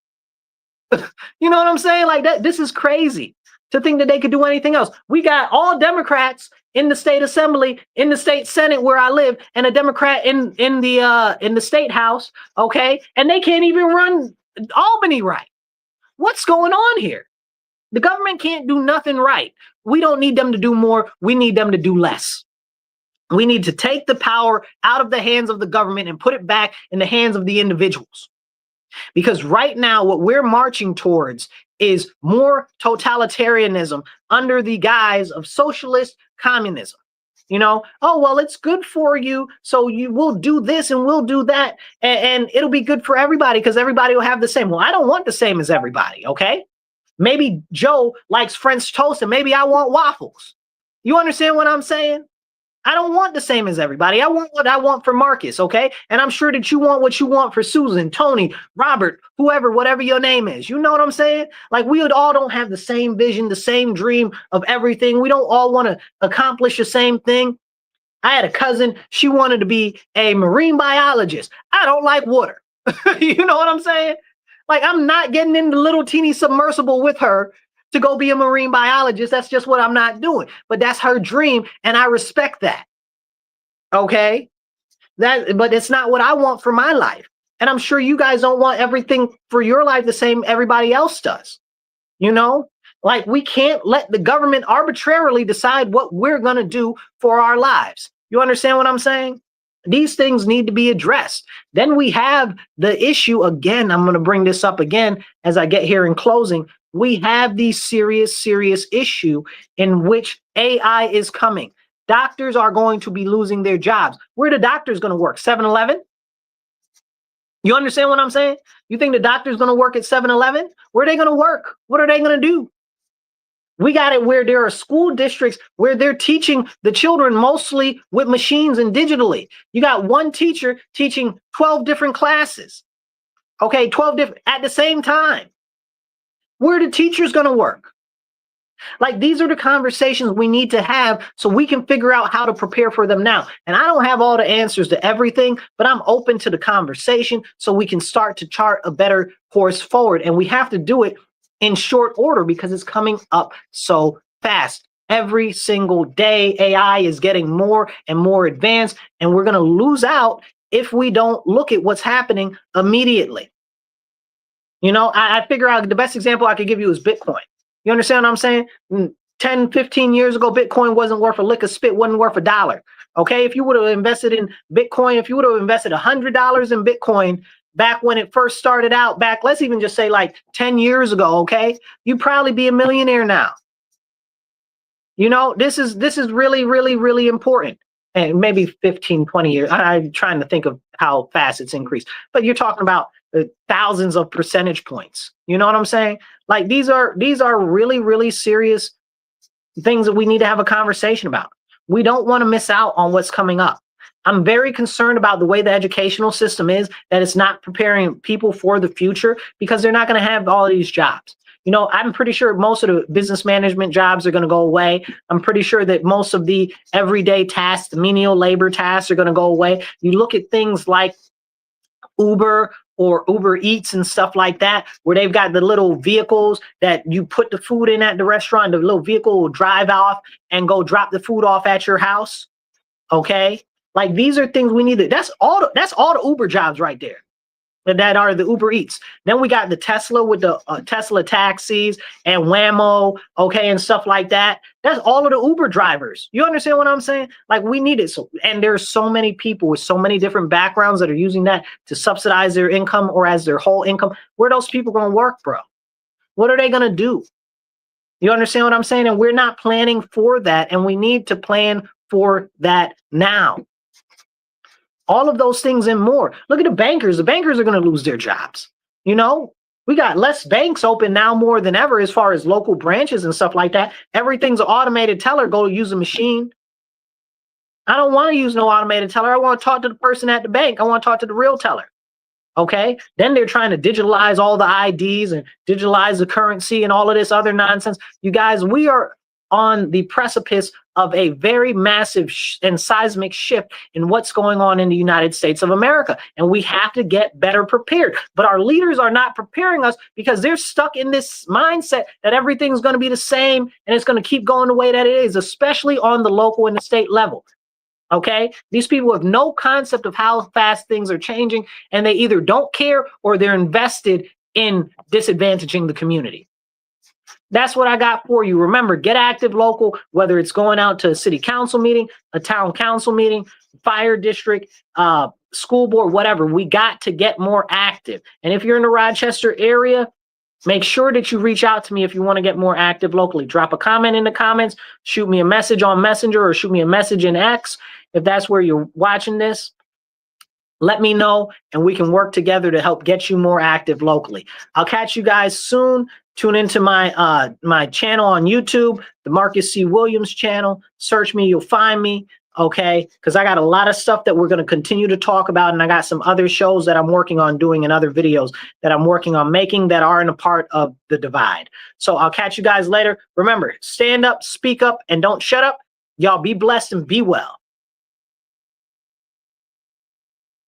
You know what I'm saying? Like that. This is crazy to think that they could do anything else. We got all Democrats in the state assembly, in the state senate where I live, and a Democrat in the state house, okay? And they can't even run Albany right. What's going on here? The government can't do nothing right. We don't need them to do more. We need them to do less. We need to take the power out of the hands of the government and put it back in the hands of the individuals. Because right now, what we're marching towards is more totalitarianism under the guise of socialist communism. You know, oh, well, it's good for you. So you will do this and we'll do that. And it'll be good for everybody because everybody will have the same. Well, I don't want the same as everybody. Okay. Maybe Joe likes French toast and maybe I want waffles. You understand what I'm saying? I don't want the same as everybody. I want what I want for Marcus, okay? And I'm sure that you want what you want for Susan, Tony, Robert, whoever, whatever your name is. You know what I'm saying? Like we all don't have the same vision, the same dream of everything. We don't all want to accomplish the same thing. I had a cousin. She wanted to be a marine biologist. I don't like water. You know what I'm saying? Like I'm not getting in the little teeny submersible with her to go be a marine biologist. That's just what I'm not doing. But that's her dream, and I respect that. Okay? But it's not what I want for my life. And I'm sure you guys don't want everything for your life the same everybody else does. You know? Like we can't let the government arbitrarily decide what we're going to do for our lives. You understand what I'm saying? These things need to be addressed. Then we have the issue again. I'm going to bring this up again as I get here in closing. We have the serious issue in which AI is coming. Doctors are going to be losing their jobs. Where are the doctors going to work? 7-Eleven? You understand what I'm saying? You think the doctor's going to work at 7-Eleven? Where are they going to work? What are they going to do? We got it where there are school districts where they're teaching the children mostly with machines and digitally. You got one teacher teaching 12 different classes. Okay, 12 different at the same time. Where are the teachers going to work? Like, these are the conversations we need to have so we can figure out how to prepare for them now. And I don't have all the answers to everything, but I'm open to the conversation so we can start to chart a better course forward. And we have to do it in short order because it's coming up so fast. Every single day, AI is getting more and more advanced, and we're going to lose out if we don't look at what's happening immediately. You know, I figure out the best example I could give you is Bitcoin. You understand what I'm saying? 10, 15 years ago, Bitcoin wasn't worth a lick of spit, wasn't worth $1. Okay, if you would have invested in Bitcoin, if you would have invested $100 in Bitcoin back when it first started out, back, let's even just say like 10 years ago, okay, you'd probably be a millionaire now. You know, this is really, really, really important. And maybe 15, 20 years. I'm trying to think of how fast it's increased. But you're talking about thousands of percentage points. You know what I'm saying? Like, these are really, really serious things that we need to have a conversation about. We don't want to miss out on what's coming up. I'm very concerned about the way the educational system is, that it's not preparing people for the future because they're not going to have all of these jobs. You know, I'm pretty sure most of the business management jobs are going to go away. I'm pretty sure that most of the everyday tasks, the menial labor tasks are going to go away. You look at things like Uber or Uber Eats and stuff like that, where they've got the little vehicles that you put the food in at the restaurant. The little vehicle will drive off and go drop the food off at your house. Okay. Like, these are things we need to, that's all the Uber jobs right there. That are the Uber Eats. Then we got the Tesla with the Tesla taxis and Waymo, okay, and stuff like that. That's all of the Uber drivers. You understand what I'm saying? Like, we need it. So, and there's so many people with so many different backgrounds that are using that to subsidize their income or as their whole income. Where are those people going to work, bro? What are they going to do? You understand what I'm saying? And we're not planning for that, and we need to plan for that now. All of those things and more. Look at the bankers. The bankers are going to lose their jobs. You know, we got less banks open now more than ever as far as local branches and stuff like that. Everything's an automated teller. Go use a machine. I don't want to use no automated teller. I want to talk to the person at the bank. I want to talk to the real teller. Okay. Then they're trying to digitalize all the IDs and digitalize the currency and all of this other nonsense. You guys, we are on the precipice of a very massive and seismic shift in what's going on in the United States of America. And we have to get better prepared. But our leaders are not preparing us because they're stuck in this mindset that everything's going to be the same and it's going to keep going the way that it is, especially on the local and the state level. Okay, these people have no concept of how fast things are changing, and they either don't care or they're invested in disadvantaging the community. That's what I got for you. Remember, get active local, whether it's going out to a city council meeting, a town council meeting, fire district, school board, whatever. We got to get more active. And if you're in the Rochester area, make sure that you reach out to me if you want to get more active locally. Drop a comment in the comments, shoot me a message on Messenger, or shoot me a message in X if that's where you're watching this. Let me know, and we can work together to help get you more active locally. I'll catch you guys soon. Tune into my my channel on YouTube, the Marcus C. Williams channel. Search me, you'll find me, okay? Because I got a lot of stuff that we're going to continue to talk about, and I got some other shows that I'm working on doing and other videos that I'm working on making that aren't a part of the divide. So I'll catch you guys later. Remember, stand up, speak up, and don't shut up. Y'all be blessed and be well.